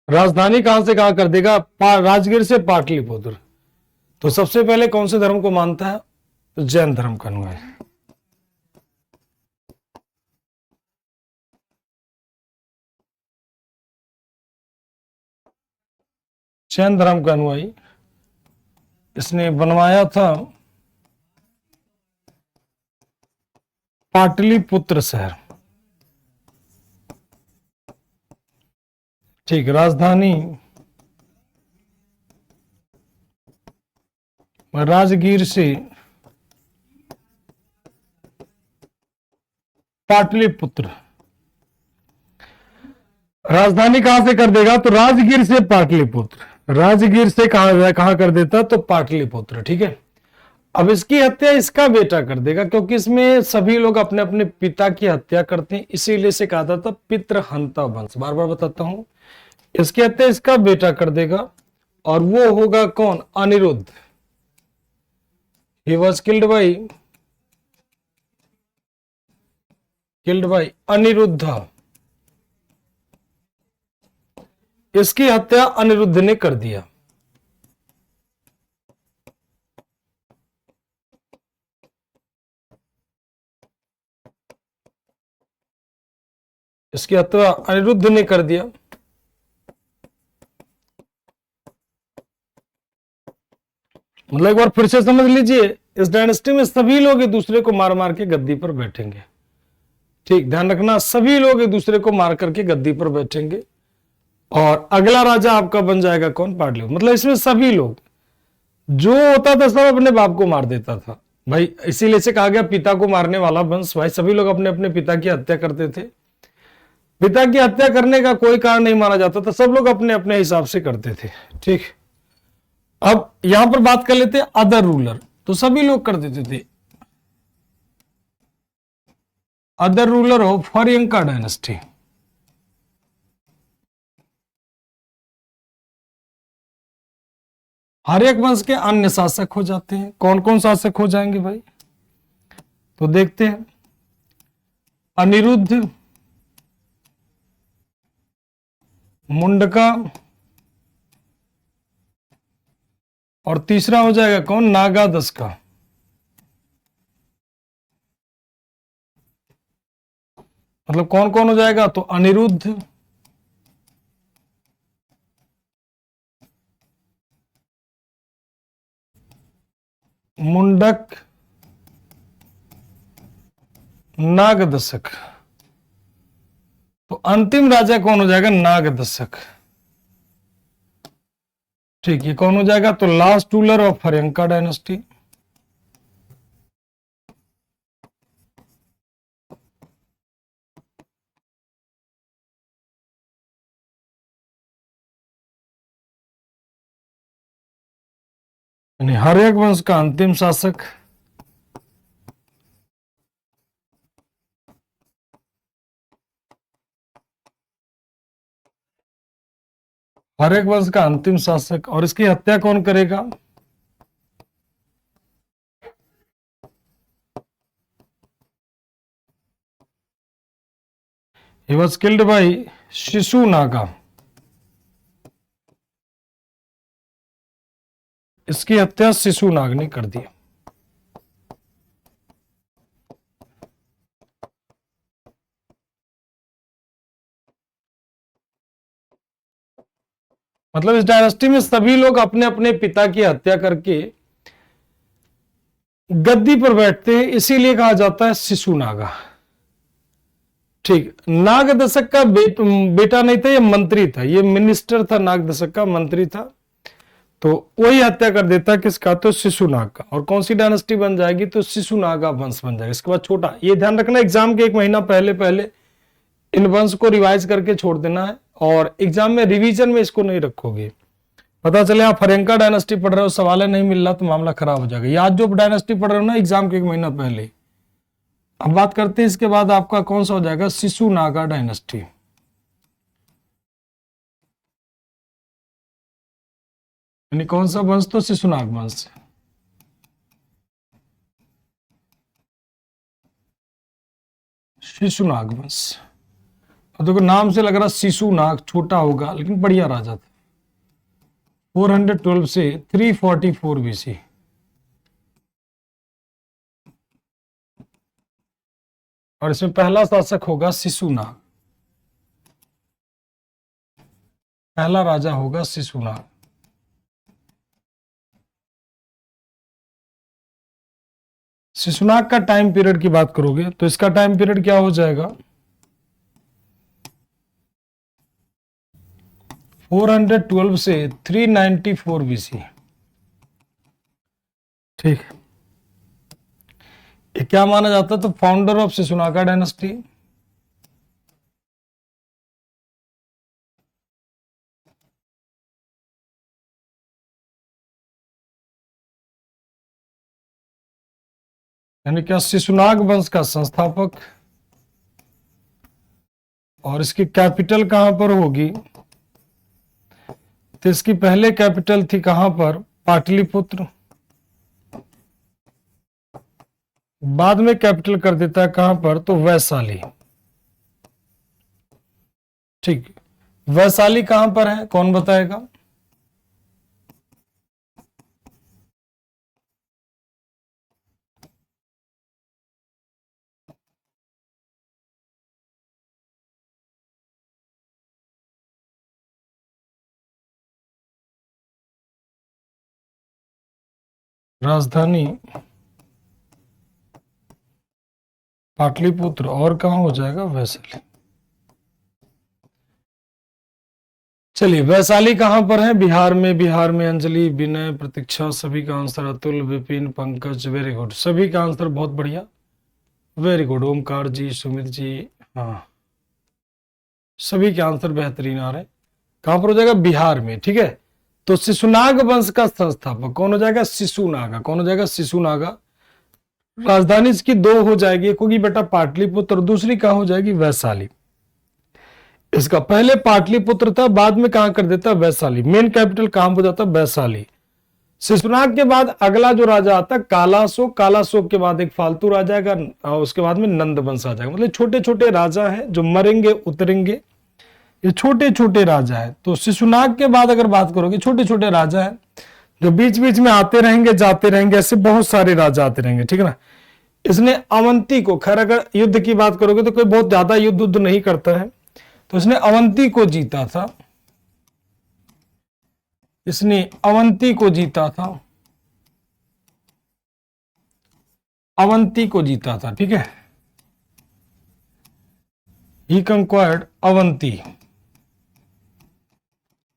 राजधानी कहां से कहां कर देगा? राजगीर से पाटलिपुत्र। तो सबसे पहले कौन से धर्म को मानता है? तो जैन धर्म का अनुयायी। जैन धर्म का अनुयायी, इसने बनवाया था पाटलिपुत्र शहर। ठीक, राजधानी राजगीर से पाटलिपुत्र। राजधानी कहां से कर देगा? तो राजगीर से पाटलिपुत्र। राजगीर से कहां कर देता? तो पाटलिपुत्र। ठीक है, अब इसकी हत्या इसका बेटा कर देगा, क्योंकि इसमें सभी लोग अपने अपने पिता की हत्या करते हैं, इसीलिए से कहा था पितृहंता वंश। बार बार बताता हूं, इसकी हत्या इसका बेटा कर देगा, और वो होगा कौन? Aniruddha. He was killed by Aniruddha. इसकी हत्या अनिरुद्ध ने कर दिया। इसकी हत्या अनिरुद्ध ने कर दिया। मतलब एक बार फिर से समझ लीजिए, इस डायनेस्टी में सभी लोग एक दूसरे को मार मार के गद्दी पर बैठेंगे। ठीक, ध्यान रखना, सभी लोग एक दूसरे को मार करके गद्दी पर बैठेंगे, और अगला राजा आपका बन जाएगा कौन? पाटलिपुत्र। मतलब इसमें सभी लोग, जो होता था सब अपने बाप को मार देता था भाई, इसीलिए से कहा गया पिता को मारने वाला वंश। भाई सभी लोग अपने अपने पिता की हत्या करते थे। पिता की हत्या करने का कोई कारण नहीं माना जाता था, सब लोग अपने अपने हिसाब से करते थे। ठीक, अब यहां पर बात कर लेते हैं अदर रूलर। तो सभी लोग कर देते थे। Other ruler of Haryanka dynasty. Haryaka वंश के अन्य शासक हो जाते हैं। कौन कौन शासक हो जाएंगे भाई? तो देखते हैं, अनिरुद्ध, मुंडका, और तीसरा हो जाएगा कौन? नागादश का। मतलब कौन कौन हो जाएगा? तो अनिरुद्ध, मुंडक, नागदशक। तो अंतिम राजा कौन हो जाएगा? नागदशक। ठीक, ये कौन हो जाएगा? तो last ruler of Haryanka dynasty. यानी हर्यक वंश का अंतिम शासक। हर्यक वंश का अंतिम शासक, और इसकी हत्या कौन करेगा? He was killed by Shishunaga. इसकी हत्या शिशुनाग ने कर दी। मतलब इस डायनेस्टी में सभी लोग अपने अपने पिता की हत्या करके गद्दी पर बैठते हैं, इसीलिए कहा जाता है शिशुनागा। ठीक, नागदशक का बेटा नहीं था, ये मंत्री था, ये मिनिस्टर था, नागदशक का मंत्री था। तो वही हत्या कर देता किसका? तो शिशुनाग का। और कौन सी डायनेस्टी बन जाएगी? तो शिशुनागा वंश बन जाएगा। इसके बाद छोटा, ये ध्यान रखना, एग्जाम के एक महीना पहले पहले इन वंश को रिवाइज करके छोड़ देना है, और एग्जाम में रिवीजन में इसको नहीं रखोगे। पता चले आप हर्यंका डायनेस्टी पढ़ रहे हो, सवाल नहीं मिल रहा, तो मामला खराब हो जाएगा। याद जो डायनेस्टी पढ़ रहे हो ना एग्जाम के एक महीना पहले। अब बात करते हैं इसके बाद आपका कौन सा हो जाएगा? शिशुनागा डायनेस्टी। यानी कौन सा वंश? तो शिशुनाग वंश। शिशुनाग वंश। अब देखो नाम से लग रहा शिशुनाग छोटा होगा, लेकिन बढ़िया राजा था। 412 से 344 BC। और इसमें पहला शासक होगा शिशुनाग, पहला राजा होगा शिशुनाग। शिशुनाग का टाइम पीरियड की बात करोगे तो इसका टाइम पीरियड क्या हो जाएगा, 412 से 394 BC। ठीक, ये क्या माना जाता है, तो फाउंडर ऑफ शिशुनागा डायनेस्टी। यानी क्या, शिशुनाग वंश का संस्थापक। और इसकी कैपिटल कहां पर होगी, तो इसकी पहले कैपिटल थी कहां पर, पाटलिपुत्र। बाद में कैपिटल कर देता है कहां पर, तो वैशाली। ठीक, वैशाली कहां पर है, कौन बताएगा। राजधानी पाटलिपुत्र, और कहां हो जाएगा, वैशाली। चलिए, वैशाली कहां पर है, बिहार में। बिहार में अंजलि, विनय, प्रतीक्षा, सभी का answer. Atul, Vipin, Pankaj, very good, सभी का आंसर बहुत बढ़िया, वेरी गुड। ओमकार जी, सुमित जी, हाँ, सभी के आंसर बेहतरीन आ रहे हैं। कहां पर हो जाएगा, बिहार में। ठीक है, तो शिशुनाग वंश का संस्थापक कौन हो जाएगा, शिशुनागा। कौन हो जाएगा, शिशुनागा। राजधानी इसकी दो हो जाएगी, एक होगी बेटा पाटलिपुत्र, दूसरी कहां हो जाएगी, वैशाली। इसका पहले पाटलिपुत्र था, बाद में कहां कर देता, वैशाली। मेन कैपिटल कहां हो जाता, वैशाली। शिशुनाग के बाद अगला जो राजा आता है कालाशोक। कालाशोक के बाद एक फालतू राजा है, उसके बाद में नंद वंश आ जाएगा। मतलब छोटे छोटे राजा हैं जो मरेंगे उतरेंगे, ये छोटे छोटे राजा है। तो शिशुनाग के बाद अगर बात करोगे, छोटे छोटे राजा है जो बीच बीच में आते रहेंगे जाते रहेंगे, ऐसे बहुत सारे राजा आते रहेंगे। ठीक है ना। इसने अवंती को, खैर अगर युद्ध की बात करोगे तो कोई बहुत ज्यादा युद्ध नहीं करता है, तो इसने अवंती को जीता था। इसने अवंती को जीता था, अवंती को जीता था। ठीक है, ही कंक्वायर्ड अवंती।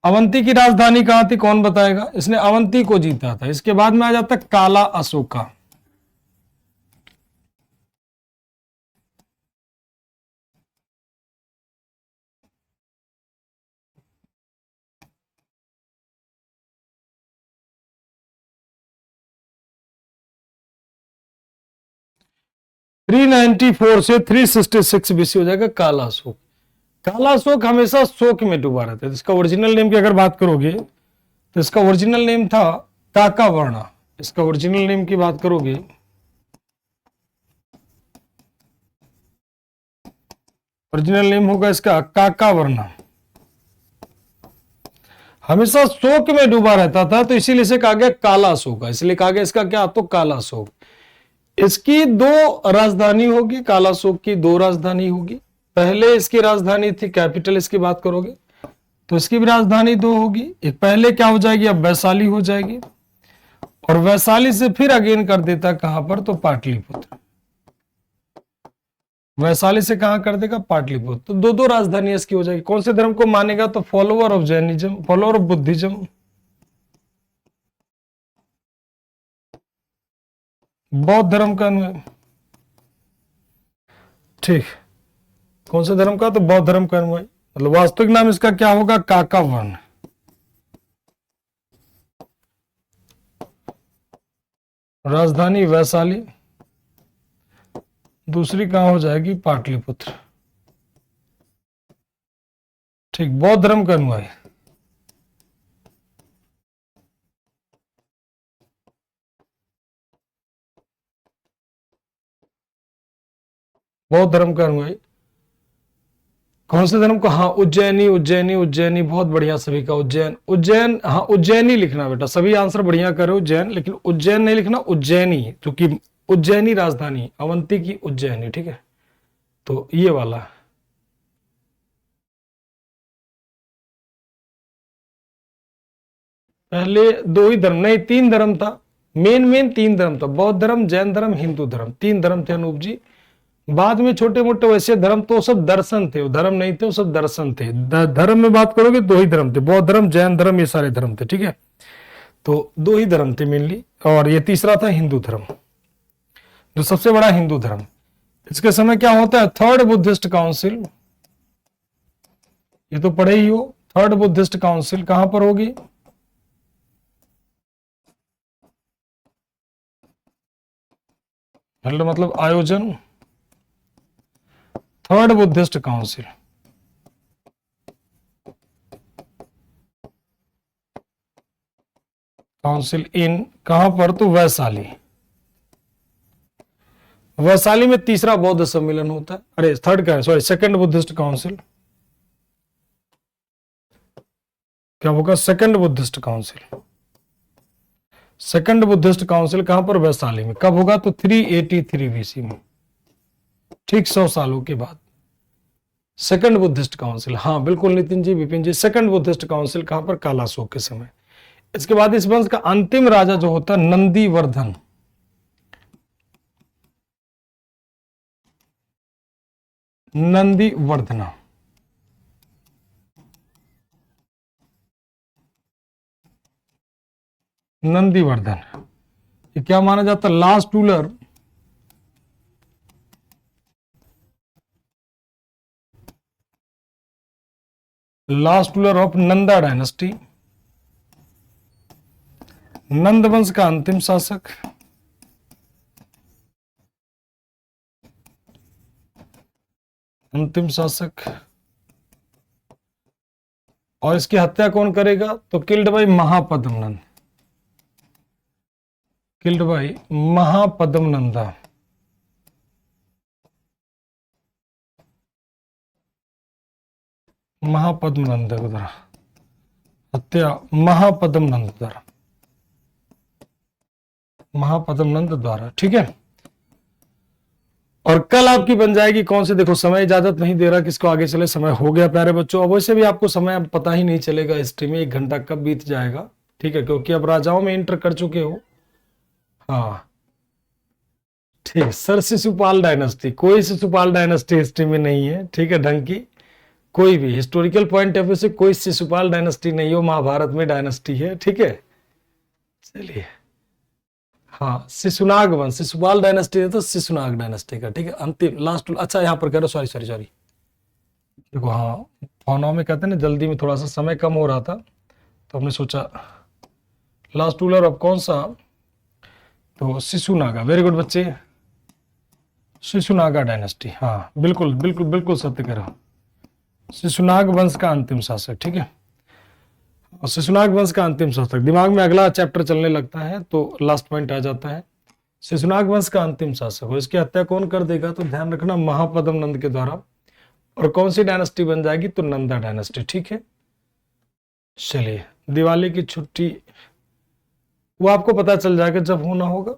अवंती की राजधानी कहां थी, कौन बताएगा। इसने अवंती को जीता था। इसके बाद में आ जाता काला अशोका। थ्री 394 से 366 BC हो जाएगा काला अशोक। काला अशोक हमेशा शोक में डूबा रहता है। इसका ओरिजिनल नेम की अगर बात करोगे तो इसका ओरिजिनल नेम था काकावर्णा। इसका ओरिजिनल नेम की बात करोगे, ओरिजिनल नेम होगा इसका काकावर्णा। हमेशा शोक में डूबा रहता था, तो इसीलिए इसे कहा गया काला अशोक। इसलिए कहा गया इसका क्या, तो काला अशोक। इसकी दो राजधानी होगी, काला अशोक की दो राजधानी होगी। पहले इसकी राजधानी थी, कैपिटल इसकी बात करोगे तो इसकी भी राजधानी दो होगी। एक पहले क्या हो जाएगी, अब वैशाली हो जाएगी, और वैशाली से फिर अगेन कर देता कहां पर, तो पाटलिपुत्र। वैशाली से कहां कर देगा, पाटलिपुत्र। तो दो दो राजधानी इसकी हो जाएगी। कौन से धर्म को मानेगा, तो follower of Jainism, follower of Buddhism, बौद्ध धर्म का अनुयायी। ठीक, कौन से धर्म का, तो बौद्ध धर्म का अनुयायी। मतलब वास्तविक नाम इसका क्या होगा, काकावर्ण। राजधानी वैशाली, दूसरी कहां हो जाएगी, पाटलिपुत्र। ठीक, बौद्ध धर्म का अनुयायी। बौद्ध धर्म का अनुयायी। कौन से धर्म को? हाँ, उज्जैनी उज्जैनी उज्जैनी, बहुत बढ़िया सभी का। उज्जैन उज्जैन, हाँ उज्जैनी लिखना बेटा, सभी आंसर बढ़िया करो उज्जैन, लेकिन उज्जैन नहीं लिखना, उज्जैनी, क्योंकि उज्जैनी राजधानी, अवंती की उज्जैनी, ठीक है, तो ये वाला। पहले दो ही धर्म, नहीं तीन धर्म था, मेन तीन धर्म था, बौद्ध धर्म, जैन धर्म, हिंदू धर्म, तीन धर्म थे अनूप जी। बाद में छोटे मोटे वैसे धर्म तो सब दर्शन थे, वो धर्म नहीं थे, वो सब दर्शन थे। धर्म में बात करोगे दो ही धर्म थे, बौद्ध धर्म, जैन धर्म, ये सारे धर्म थे, ठीक है, तो दो ही धर्म थे मेनली, और ये तीसरा था हिंदू धर्म, जो सबसे बड़ा हिंदू धर्म। इसके समय क्या होता है? थर्ड बुद्धिस्ट काउंसिल, ये तो पढ़े ही हो, थर्ड बुद्धिस्ट काउंसिल कहां पर होगी? मतलब आयोजन, थर्ड बुद्धिस्ट काउंसिल, काउंसिल इन कहां पर? तो वैशाली, वैशाली में तीसरा बौद्ध सम्मेलन होता है, अरे थर्ड का, सॉरी सेकंड बुद्धिस्ट काउंसिल, क्या होगा? Second Buddhist council, second Buddhist council कहां पर? वैशाली में। कब होगा? तो 383 बीसी में, ठीक 100 सालों के बाद सेकंड बुद्धिस्ट काउंसिल। हाँ बिल्कुल नितिन जी, विपिन जी, सेकंड बुद्धिस्ट काउंसिल कहां पर? कालाशोक के समय। इसके बाद इस वंश का अंतिम राजा जो होता है नंदीवर्धन, नंदीवर्धना, नंदीवर्धन, ये क्या माना जाता है? Last ruler, last ruler of Nanda dynasty, Nanda वंश का अंतिम शासक, अंतिम शासक। और इसकी हत्या कौन करेगा? तो killed by Mahapadma Nanda, killed by Mahapadma Nanda, Mahapadma Nanda द्वारा हत्या, महापद्म नंद द्वारा, महापद्म नंद द्वारा, ठीक है। और कल आपकी बन जाएगी कौन सी? देखो समय इजाजत नहीं दे रहा किसको आगे चले, समय हो गया प्यारे बच्चों। अब वैसे भी आपको समय अब पता ही नहीं चलेगा हिस्ट्री में, 1 घंटा कब बीत जाएगा, ठीक है, क्योंकि अब राजाओं में एंटर कर चुके हो। हाँ ठीक, सर शिशुपाल डायनेस्टी, कोई शिशुपाल डायनेस्टी हिस्ट्री में नहीं है, ठीक है, ढंग की कोई भी हिस्टोरिकल पॉइंट ऑफ व्यू से कोई शिशुपाल डायनेस्टी नहीं हो, महाभारत में डायनेस्टी है, ठीक है। चलिए, हाँ शिशुनाग वंश, शिशुपाल डायनेस्टी है तो शिशुनाग डायनेस्टी का, ठीक है, अंतिम लास्ट। अच्छा यहाँ पर कह रहे, सॉरी सॉरी सॉरी, देखो हाँ फोनों में कहते हैं ना, जल्दी में थोड़ा सा समय कम हो रहा था तो हमने सोचा लास्ट रूलर अब कौन सा? तो शिशुनागा, वेरी गुड बच्चे, शिशुनागा डायनेस्टी, हाँ बिल्कुल बिल्कुल बिल्कुल सत्य कह रहा हूं, शिशुनाग वंश का अंतिम शासक, ठीक है, और शिशुनाग वंश का अंतिम शासक। दिमाग में अगला चैप्टर चलने लगता है तो लास्ट पॉइंट आ जाता है, शिशुनाग वंश का अंतिम शासक हो, इसकी हत्या कौन कर देगा? तो ध्यान रखना महापद्म नंद के द्वारा। और कौन सी डायनेस्टी बन जाएगी? तो नंदा डायनेस्टी, ठीक है। चलिए, दिवाली की छुट्टी वो आपको पता चल जाएगा जब होना होगा।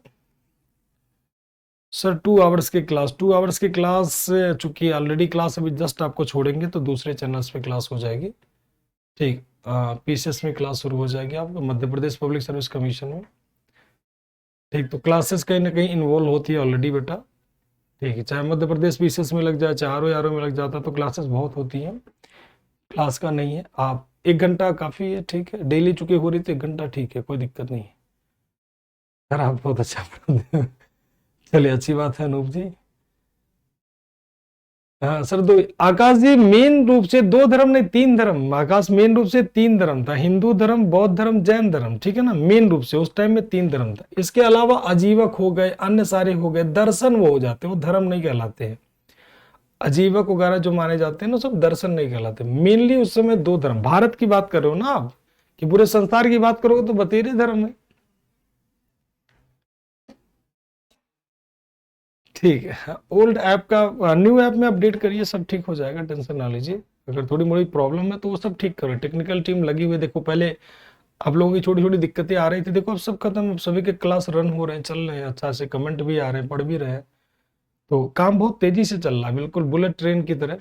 सर 2 आवर्स की क्लास, 2 आवर्स की क्लास, चूंकि ऑलरेडी क्लास अभी जस्ट आपको छोड़ेंगे तो दूसरे चैनल्स पे क्लास हो जाएगी, ठीक, पीसीएस में क्लास शुरू हो जाएगी आपको, Madhya Pradesh public service commission में, ठीक। तो क्लासेस कहीं ना कहीं इन्वॉल्व होती है ऑलरेडी बेटा, ठीक है, चाहे मध्य प्रदेश पीसीएस में लग जाए, चाहे आर में लग जाता, तो क्लासेस बहुत होती हैं, क्लास का नहीं है। आप 1 घंटा काफ़ी है, ठीक है, डेली चुके हो रही तो 1 घंटा ठीक है, कोई दिक्कत नहीं है। सर आप बहुत अच्छा पढ़ाते हैं, चलिए अच्छी बात है अनूप जी। हाँ सर, दो आकाश जी, मेन रूप से 2 धर्म नहीं 3 धर्म, आकाश मेन रूप से 3 धर्म था, हिंदू धर्म, बौद्ध धर्म, जैन धर्म, ठीक है ना, मेन रूप से उस टाइम में 3 धर्म था। इसके अलावा आजीवक हो गए, अन्य सारे हो गए, दर्शन वो हो जाते हैं, वो धर्म नहीं कहलाते हैं। आजीवक वगैरह जो माने जाते हैं ना, सब दर्शन नहीं कहलाते। मेनली उस समय 2 धर्म, भारत की बात कर रहे हो ना आप, कि पूरे संसार की बात करोगे तो बतेरे धर्म है, ठीक है, ओल्ड ऐप का न्यू ऐप में अपडेट करिए, सब ठीक हो जाएगा, टेंशन ना लीजिए। अगर थोड़ी मोड़ी प्रॉब्लम है तो वो सब ठीक करो, टेक्निकल टीम लगी हुई है। देखो पहले आप लोगों की छोटी छोटी दिक्कतें आ रही थी, देखो अब सब खत्म, अब सभी के क्लास रन हो रहे हैं, चल रहे हैं अच्छा से, कमेंट भी आ रहे हैं, पढ़ भी रहे हैं, तो काम बहुत तेजी से चल रहा है, बिल्कुल बुलेट ट्रेन की तरह।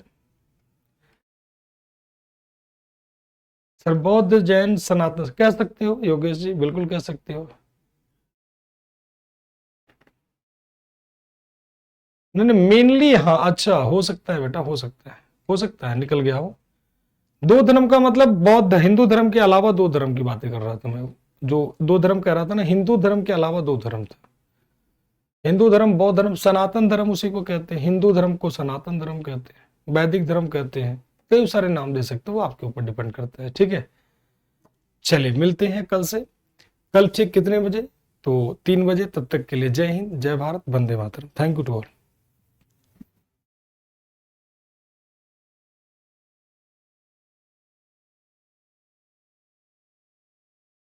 सर बौद्ध जैन सनातन कह सकते हो योगेश जी, बिल्कुल कह सकते हो। नहीं नहीं, मेनली हाँ, अच्छा हो सकता है बेटा, हो सकता है, हो सकता है निकल गया हो। दो धर्म का मतलब बौद्ध, हिंदू धर्म के अलावा दो धर्म की बातें कर रहा था मैं। जो दो धर्म कह रहा था ना, हिंदू धर्म के अलावा दो धर्म था। हिंदू धर्म, बौद्ध धर्म, सनातन धर्म उसी को कहते हैं, हिंदू धर्म को सनातन धर्म कहते हैं, वैदिक धर्म कहते हैं, कई सारे नाम दे सकते हो, वो आपके ऊपर डिपेंड करता है, ठीक है। चलिए मिलते हैं कल से, कल ठीक कितने बजे, तो 3 बजे। तब तक के लिए जय हिंद, जय भारत, वंदे मातरम। Thank you to all.